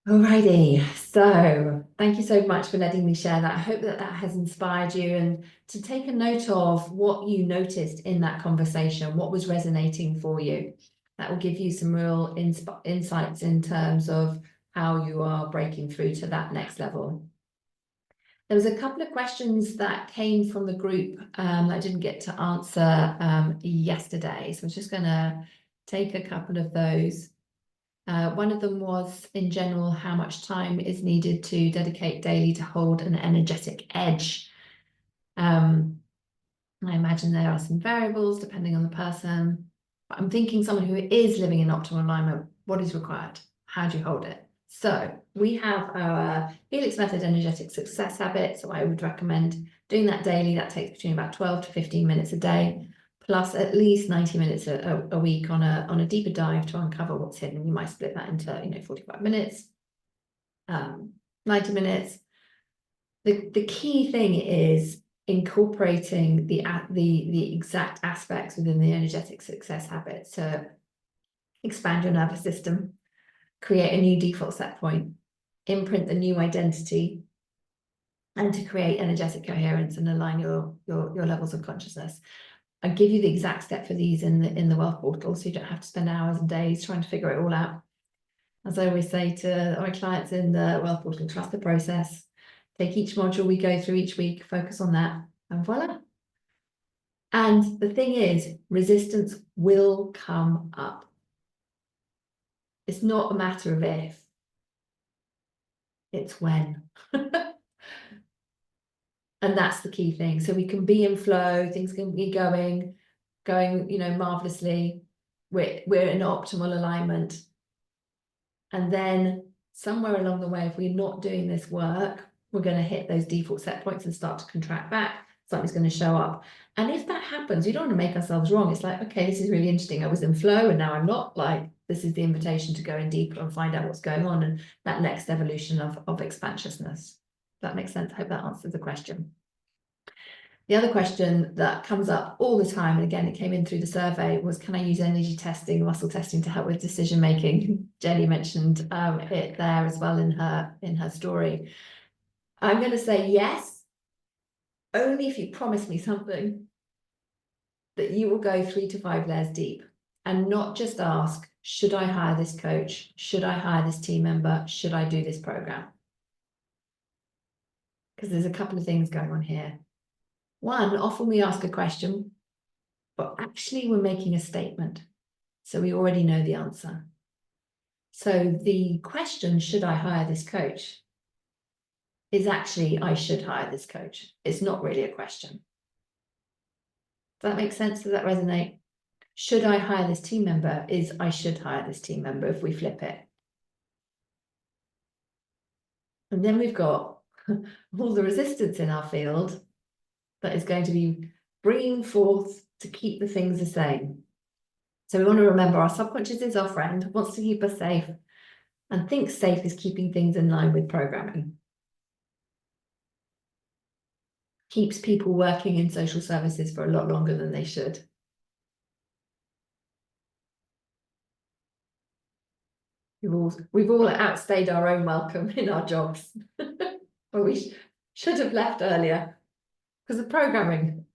Alrighty, so thank you so much for letting me share that. I hope that has inspired you, and to take a note of what you noticed in that conversation, what was resonating for you. That will give you some real insights in terms of how you are breaking through to that next level. There was a couple of questions that came from the group that I didn't get to answer yesterday, so I'm just going to take a couple of those. One of them was, in general, how much time is needed to dedicate daily to hold an energetic edge? I imagine there are some variables depending on the person, but I'm thinking someone who is living in optimal alignment, what is required? How do you hold it? So we have our Helix method energetic success habit. So I would recommend doing that daily. That takes between about 12 to 15 minutes a day, plus at least 90 minutes a week on a deeper dive to uncover what's hidden. You might split that into 45 minutes, 90 minutes. The key thing is incorporating the exact aspects within the energetic success habit to expand your nervous system, create a new default set point, imprint the new identity, and to create energetic coherence and align your levels of consciousness. I give you the exact step for these in the Wealth Portal, so you don't have to spend hours and days trying to figure it all out. As I always say to my clients in the Wealth Portal, trust the process. Take each module we go through each week, focus on that, and voila. And the thing is, resistance will come up. It's not a matter of if, it's when. And that's the key thing. So we can be in flow, things can be going, marvelously. We're in optimal alignment. And then somewhere along the way, if we're not doing this work, we're going to hit those default set points and start to contract back. Something's going to show up. And if that happens, we don't want to make ourselves wrong. It's like, okay, this is really interesting. I was in flow and now I'm not. Like, this is the invitation to go in deeper and find out what's going on, and that next evolution of expansiousness. Does that make sense? I hope that answers the question. The other question that comes up all the time, and again, it came in through the survey, was, can I use energy testing, muscle testing to help with decision making? Jenny mentioned it there as well in her story. I'm going to say yes, only if you promise me something, that you will go 3 to 5 layers deep and not just ask, should I hire this coach? Should I hire this team member? Should I do this program? Because there's a couple of things going on here. One, often we ask a question, but actually we're making a statement. So we already know the answer. So the question, should I hire this coach, is actually, I should hire this coach. It's not really a question. Does that make sense? Does that resonate? Should I hire this team member is, I should hire this team member if we flip it. And then we've got all the resistance in our field that is going to be bringing forth to keep the things the same. So we want to remember our subconscious is our friend, wants to keep us safe, and thinks safe is keeping things in line with programming. Keeps people working in social services for a lot longer than they should. We've all outstayed our own welcome in our jobs. But we should have left earlier because of programming.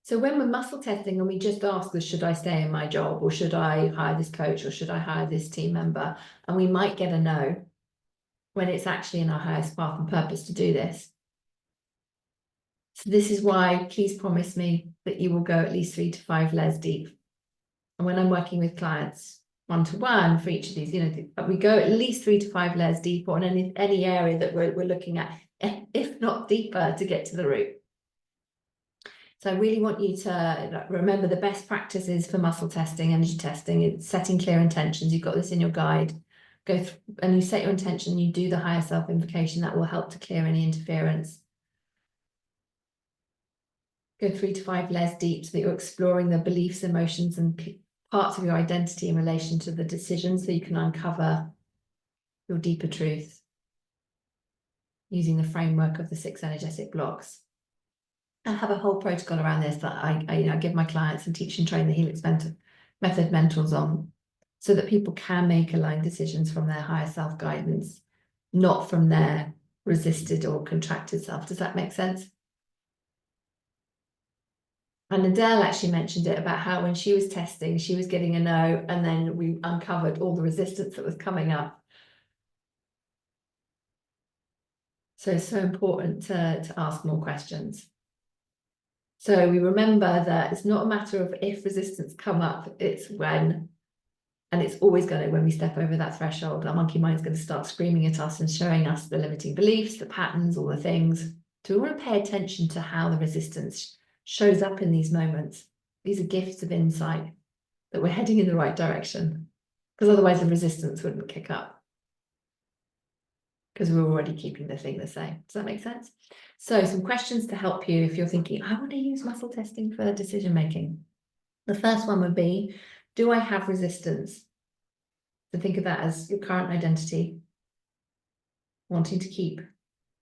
So when we're muscle testing and we just ask us, should I stay in my job, or should I hire this coach, or should I hire this team member? And we might get a no when it's actually in our highest path and purpose to do this. So this is why, please promise me that you will go at least 3 to 5 layers deep. And when I'm working with clients one-to-one for each of these, we go at least 3 to 5 layers deep on any area that we're looking at, if not deeper, to get to the root. So I really want you to remember the best practices for muscle testing, energy testing. It's setting clear intentions. You've got this in your guide. Go through and you set your intention, you do the higher self invocation that will help to clear any interference. Go 3 to 5 layers deep so that you're exploring the beliefs, emotions, and parts of your identity in relation to the decisions, so you can uncover your deeper truth using the framework of the 6 energetic blocks. I have a whole protocol around this that I give my clients and teach and train the Helix method mentors on, so that people can make aligned decisions from their higher self guidance, not from their resisted or contracted self. Does that make sense? And Adele actually mentioned it about how when she was testing, she was getting a no, and then we uncovered all the resistance that was coming up. So it's so important to ask more questions. So we remember that it's not a matter of if resistance come up, it's when, and it's always going to, when we step over that threshold, our monkey mind is going to start screaming at us and showing us the limiting beliefs, the patterns, all the things. So we want to pay attention to how the resistance shows up in these moments. These are gifts of insight that we're heading in the right direction, because otherwise the resistance wouldn't kick up, because we're already keeping the thing the same. Does that make sense? So some questions to help you if you're thinking, I want to use muscle testing for decision making. The first one would be, do I have resistance? So think of that as your current identity, wanting to keep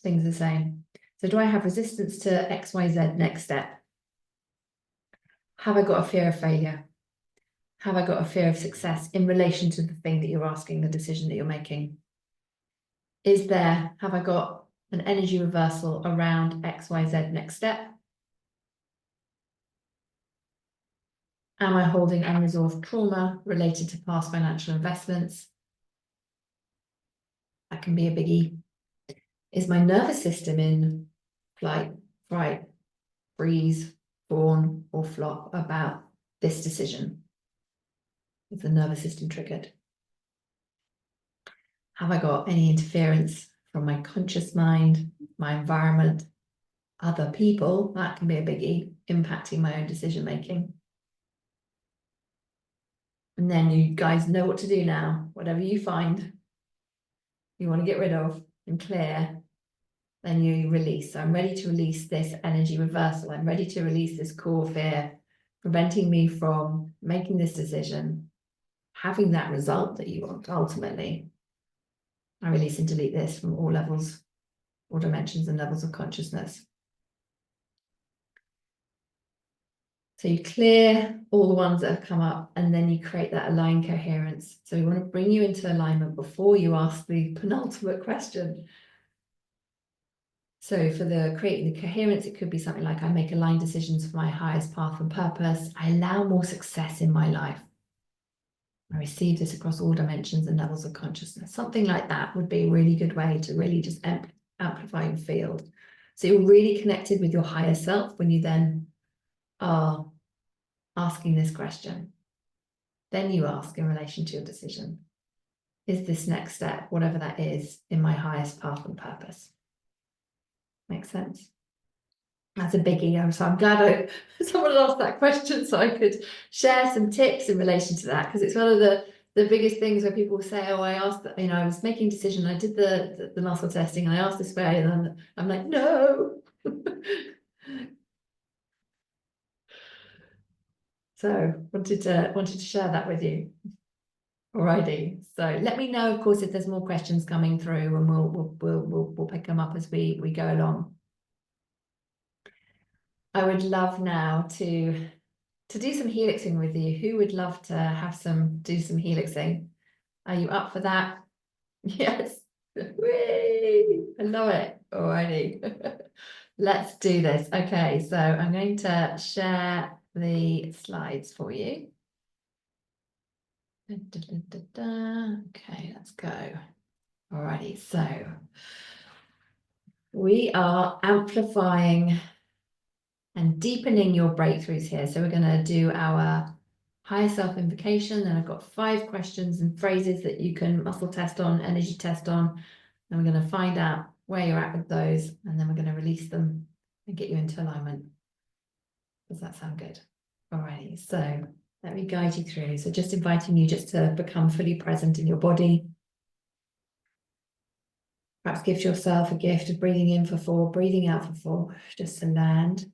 things the same. So do I have resistance to XYZ next step? Have I got a fear of failure? Have I got a fear of success in relation to the thing that you're asking, the decision that you're making? Have I got an energy reversal around XYZ next step? Am I holding unresolved trauma related to past financial investments? That can be a biggie. Is my nervous system in flight, fright, freeze, fawn, or flop about this decision? Is the nervous system triggered? Have I got any interference from my conscious mind, my environment, other people? That can be a biggie, impacting my own decision making. And then you guys know what to do now. Whatever you find you want to get rid of and clear, then you release. So I'm ready to release this energy reversal. I'm ready to release this core fear, preventing me from making this decision, having that result that you want ultimately. I release and delete this from all levels, all dimensions and levels of consciousness. So you clear all the ones that have come up, and then you create that aligned coherence. So we want to bring you into alignment before you ask the penultimate question. So for the creating the coherence, it could be something like, I make aligned decisions for my highest path and purpose. I allow more success in my life. I receive this across all dimensions and levels of consciousness. Something like that would be a really good way to really just amplify your field. So you're really connected with your higher self when you then are asking this question. Then you ask in relation to your decision, is this next step, whatever that is, in my highest path and purpose? Makes sense? That's a biggie. So I'm glad someone asked that question so I could share some tips in relation to that, because it's one of the biggest things where people say, oh, I asked, I was making a decision, I did the muscle testing and I asked this way, and then I'm like, no. So wanted to share that with you. Alrighty. So let me know, of course, if there's more questions coming through, and we'll pick them up as we go along. I would love now to do some helixing with you. Who would love to do some helixing? Are you up for that? Yes. Whee! I love it. Alrighty. Let's do this. Okay, so I'm going to share the slides for you. Okay, let's go. Alrighty, so we are amplifying and deepening your breakthroughs here. So we're going to do our higher self invocation, and I've got 5 questions and phrases that you can muscle test on, energy test on, and we're going to find out where you're at with those, and then we're going to release them and get you into alignment. Does that sound good? Alrighty, so let me guide you through. So just inviting you just to become fully present in your body. Perhaps give yourself a gift of breathing in for 4, breathing out for 4, just to land.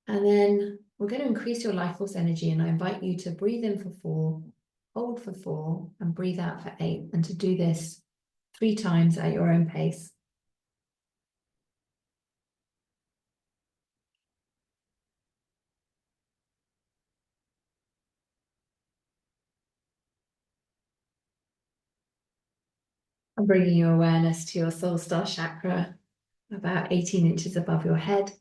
And then we're going to increase your life force energy, and I invite you to breathe in for 4, hold for 4, and breathe out for 8, and to do this 3 times at your own pace. I'm bringing your awareness to your soul star chakra, about 18 inches above your head.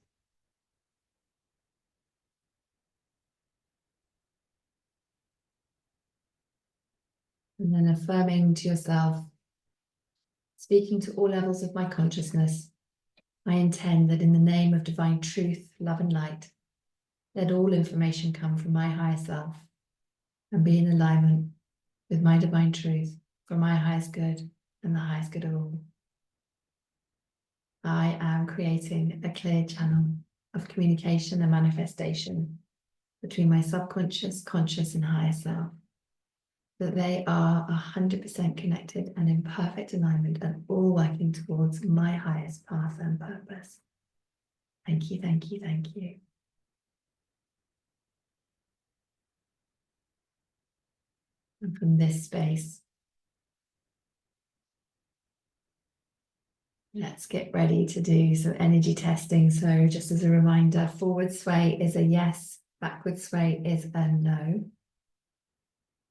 And then affirming to yourself, speaking to all levels of my consciousness, I intend that in the name of divine truth, love and light, let all information come from my higher self and be in alignment with my divine truth for my highest good and the highest good of all. I am creating a clear channel of communication and manifestation between my subconscious, conscious, and higher self, that they are 100% connected and in perfect alignment and all working towards my highest path and purpose. Thank you, thank you, thank you. And from this space, let's get ready to do some energy testing. So just as a reminder, forward sway is a yes, backward sway is a no.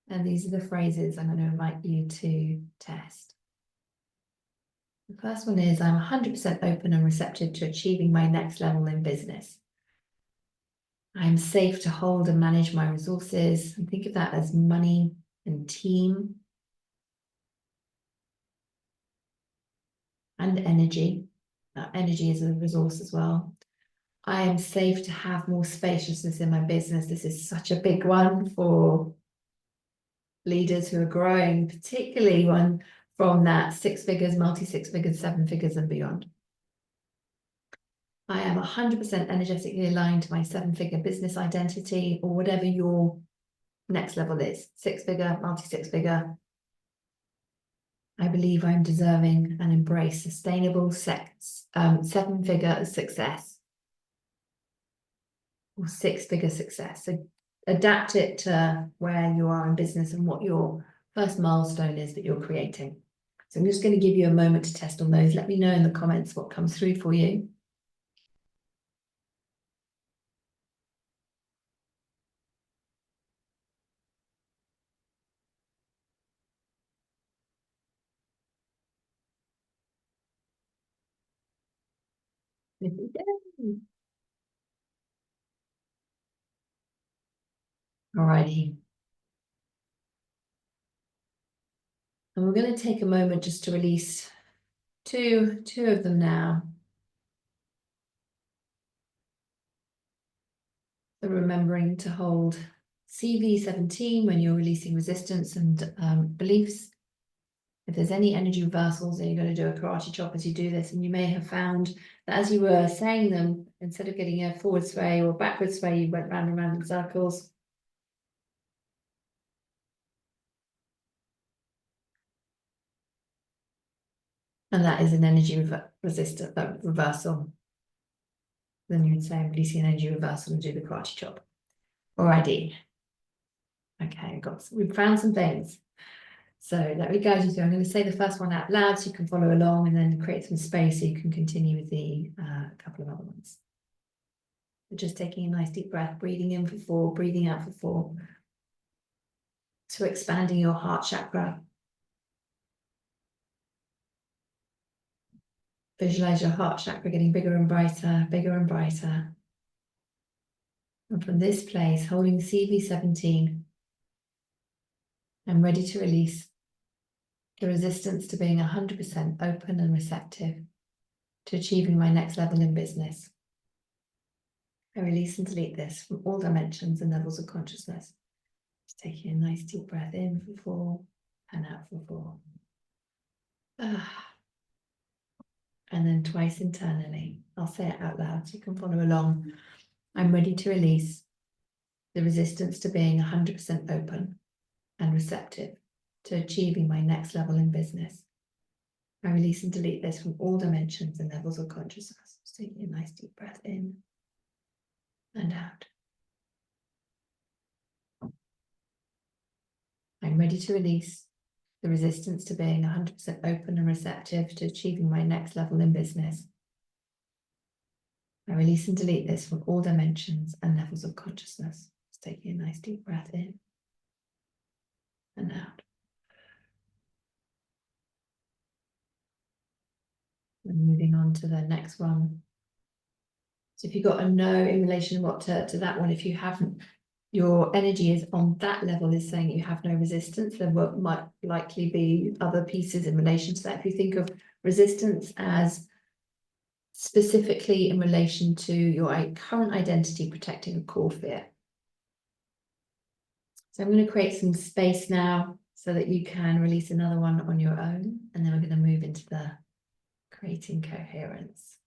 And these are the phrases I'm going to invite you to test. The first one is, I'm 100% open and receptive to achieving my next level in business. I'm safe to hold and manage my resources. And think of that as money and team and energy. Energy is a resource as well. I am safe to have more spaciousness in my business. This is such a big one for leaders who are growing, particularly one from that 6 figures, multi-6 figures, 7 figures and beyond. I am 100% energetically aligned to my 7-figure business identity, or whatever your next level is, 6-figure, multi-6 figure. I believe I'm deserving and embrace sustainable 7-figure success or 6-figure success. So adapt it to where you are in business and what your first milestone is that you're creating. So I'm just going to give you a moment to test on those. Let me know in the comments what comes through for you. Alrighty. And we're going to take a moment just to release two of them now. So remembering to hold CV17 when you're releasing resistance and beliefs. If there's any energy reversals, then you're going to do a karate chop as you do this. And you may have found that as you were saying them, instead of getting a forward sway or backward sway, you went round and round in circles. And that is an energy reversal. Then you would say, I'm releasing an energy reversal and do the karate chop. Alrighty. Okay, we've found some things. So let me guide you through. I'm going to say the first one out loud so you can follow along, and then create some space so you can continue with the couple of other ones. So just taking a nice deep breath, breathing in for 4, breathing out for 4. So expanding your heart chakra. Visualize your heart chakra getting bigger and brighter, bigger and brighter. And from this place, holding CV17, I'm ready to release the resistance to being 100% open and receptive to achieving my next level in business. I release and delete this from all dimensions and levels of consciousness. Just taking a nice deep breath in for 4 and out for 4. and then twice internally. I'll say it out loud so you can follow along. I'm ready to release the resistance to being 100% open and receptive to achieving my next level in business. I release and delete this from all dimensions and levels of consciousness. Just taking a nice deep breath in and out. I'm ready to release the resistance to being 100% open and receptive to achieving my next level in business. I release and delete this from all dimensions and levels of consciousness. Just taking a nice deep breath in and out. And moving on to the next one. So if you've got a no in relation to that one, if you haven't, your energy is on that level is saying you have no resistance, then what might likely be other pieces in relation to that. If you think of resistance as specifically in relation to your current identity protecting a core fear. So I'm going to create some space now so that you can release another one on your own, and then we're going to move into the creating coherence.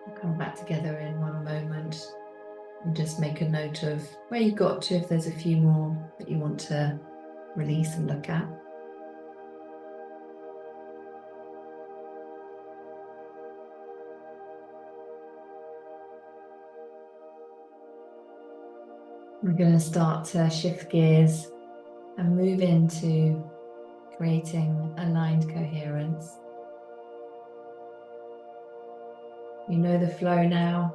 We'll come back together in one moment and just make a note of where you got to, if there's a few more that you want to release and look at. We're going to start to shift gears and move into creating aligned coherence. You know the flow now.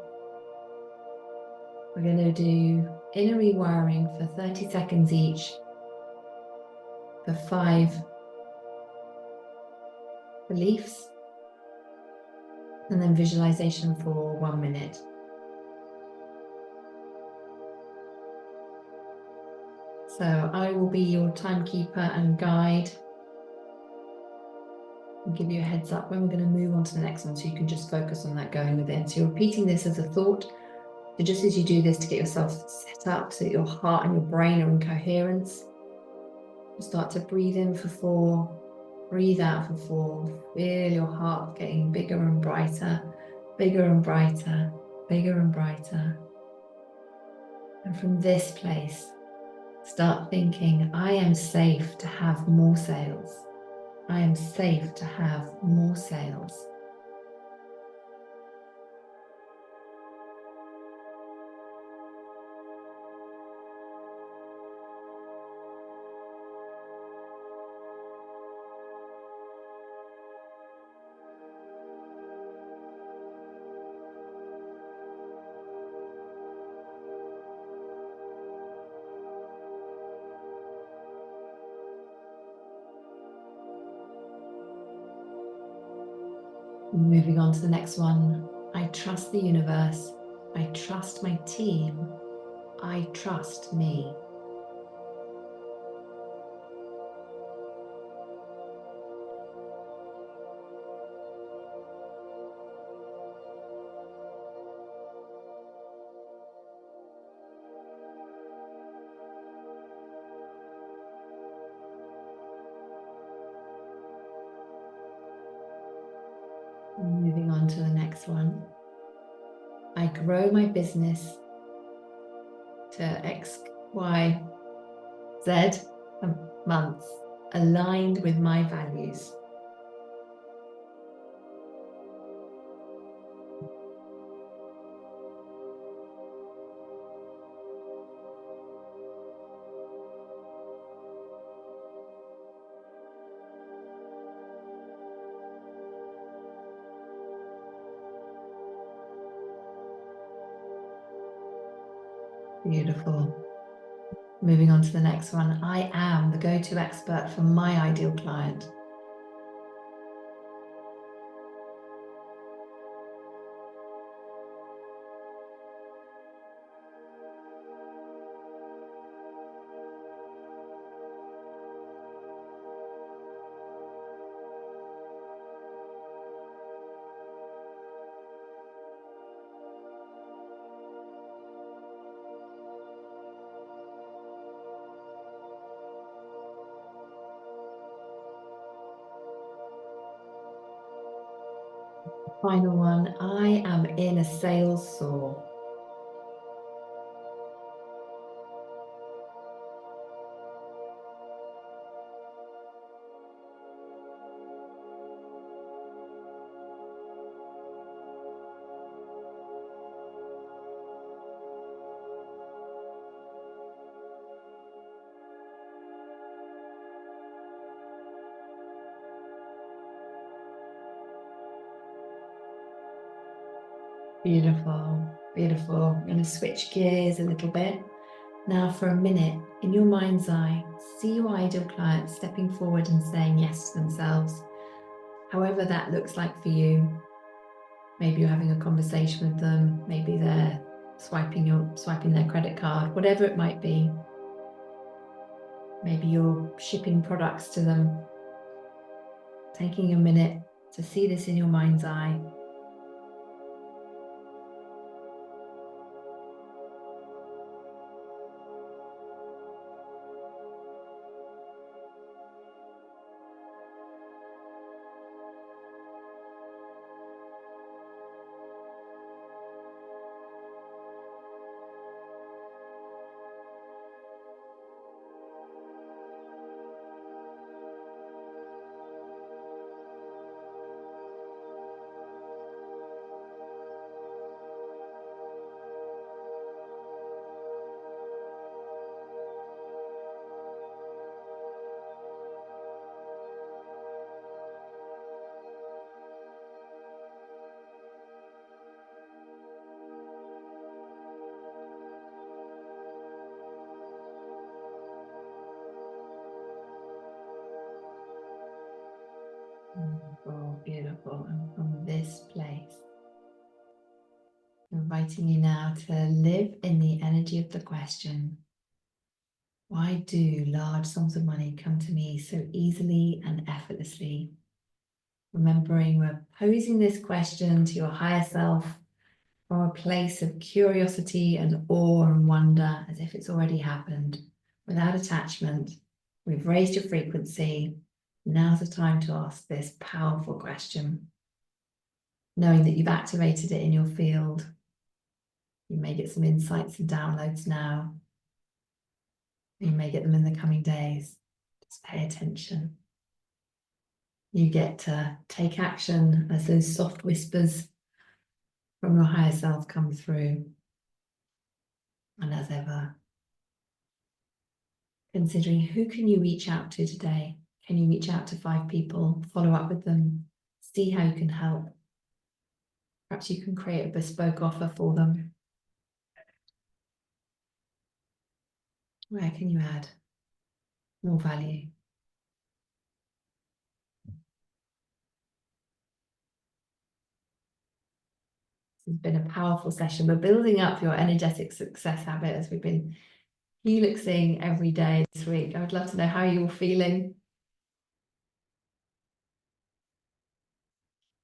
We're going to do inner rewiring for 30 seconds each for 5 beliefs, and then visualization for 1 minute. So I will be your timekeeper and guide. I'll give you a heads up when we're going to move on to the next one, so you can just focus on that going within. So you're repeating this as a thought. So just as you do this, to get yourself set up so that your heart and your brain are in coherence, start to breathe in for 4, breathe out for 4. Feel your heart getting bigger and brighter, bigger and brighter, bigger and brighter. And from this place, start thinking, I am safe to have more sales. I am safe to have more sales. Moving on to the next one. I trust the universe. I trust my team. I trust me. Moving on to the next one. I grow my business to X, Y, Z months, aligned with my values. Beautiful. Moving on to the next one. I am the go-to expert for my ideal client. Final one. I am in a sales soar. Beautiful, beautiful. I'm going to switch gears a little bit. Now for a minute, in your mind's eye, see your ideal client stepping forward and saying yes to themselves. However that looks like for you. Maybe you're having a conversation with them, maybe they're swiping their credit card, whatever it might be. Maybe you're shipping products to them. Taking a minute to see this in your mind's eye. Beautiful, beautiful. And from this place, inviting you now to live in the energy of the question, why do large sums of money come to me so easily and effortlessly? Remembering we're posing this question to your higher self from a place of curiosity and awe and wonder, as if it's already happened, without attachment. We've raised your frequency. Now's the time to ask this powerful question. Knowing that you've activated it in your field, you may get some insights and downloads now. You may get them in the coming days. Just pay attention. You get to take action as those soft whispers from your higher self come through. And as ever, considering who can you reach out to today? Can you reach out to 5 people, follow up with them, see how you can help? Perhaps you can create a bespoke offer for them. Where can you add more value? It's been a powerful session. We're building up your energetic success habit as we've been helixing every day this week. I would love to know how you're feeling.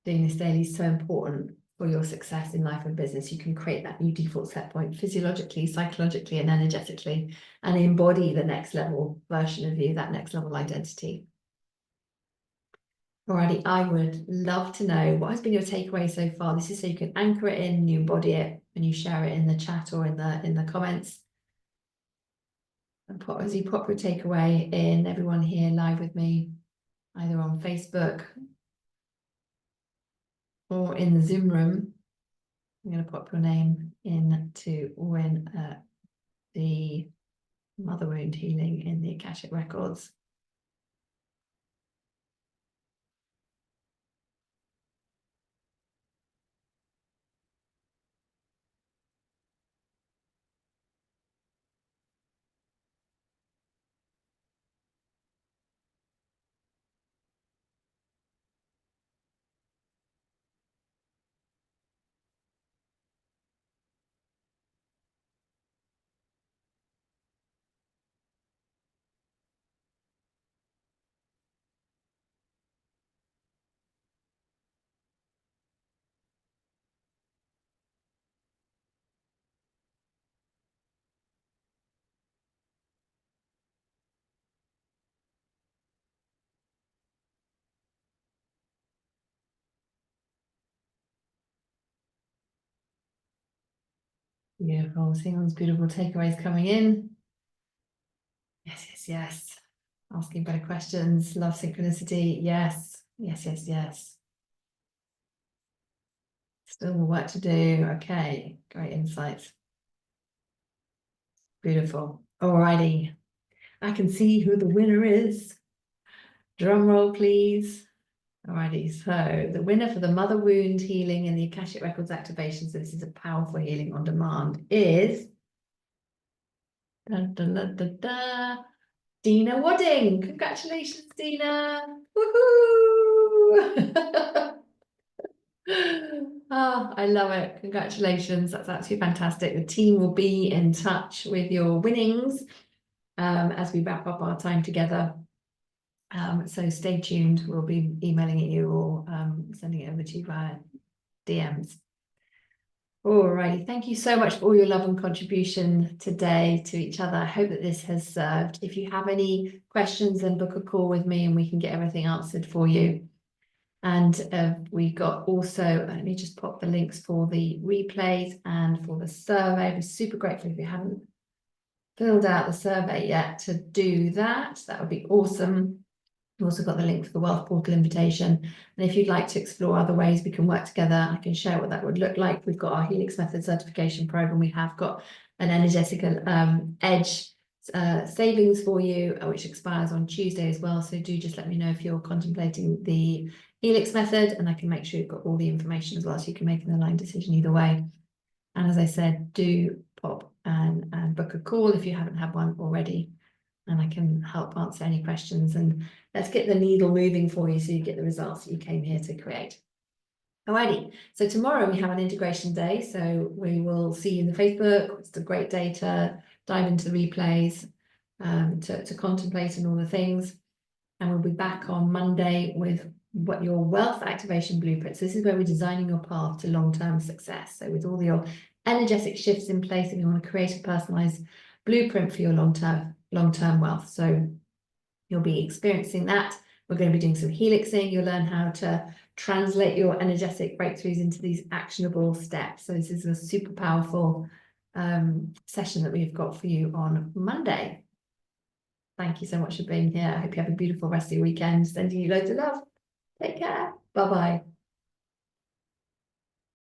Doing this daily is so important for your success in life and business. You can create that new default set point physiologically, psychologically, and energetically, and embody the next level version of you, that next level identity. Alrighty, I would love to know what has been your takeaway so far. This is so you can anchor it in, you embody it, and you share it in the chat or in the comments. And as you pop your takeaway in, everyone here live with me, either on Facebook or in the Zoom room, I'm going to pop your name in to win the mother wound healing in the Akashic Records. Beautiful. Seeing all those beautiful takeaways coming in. Yes, yes, yes. Asking better questions. Love synchronicity. Yes, yes, yes, yes. Still more work to do. Okay, great insights. Beautiful. Alrighty. I can see who the winner is. Drum roll, please. Alrighty, so the winner for the mother wound healing in the Akashic Records activation, so this is a powerful healing on demand, is Dina Wadding. Congratulations, Dina. Woohoo! Oh, I love it. Congratulations. That's absolutely fantastic. The team will be in touch with your winnings as we wrap up our time together. So stay tuned. We'll be emailing it you or sending it over to you via DMs. All right. Thank you so much for all your love and contribution today to each other. I hope that this has served. If you have any questions, then book a call with me and we can get everything answered for you. And we got also, let me just pop the links for the replays and for the survey. I'd be super grateful if you haven't filled out the survey yet to do that. That would be awesome. We've also got the link for the Wealth Portal invitation. And if you'd like to explore other ways we can work together, I can share what that would look like. We've got our Helix Method certification program. We have got an energetic edge savings for you, which expires on Tuesday as well. So do just let me know if you're contemplating the Helix Method, and I can make sure you've got all the information as well, so you can make an aligned decision either way. And as I said, do pop and book a call if you haven't had one already, and I can help answer any questions, and let's get the needle moving for you so you get the results that you came here to create. Alrighty, so tomorrow we have an integration day, so we will see you in the Facebook. It's a great day to dive into the replays, to contemplate and all the things. And we'll be back on Monday with what your wealth activation blueprint. So this is where we're designing your path to long-term success. So with all your energetic shifts in place, and you want to create a personalized blueprint for your long-term wealth. So you'll be experiencing that. We're going to be doing some helixing. You'll learn how to translate your energetic breakthroughs into these actionable steps. So this is a super powerful session that we've got for you on Monday. Thank you so much for being here. I hope you have a beautiful rest of your weekend. Sending you loads of love. Take care. Bye-bye.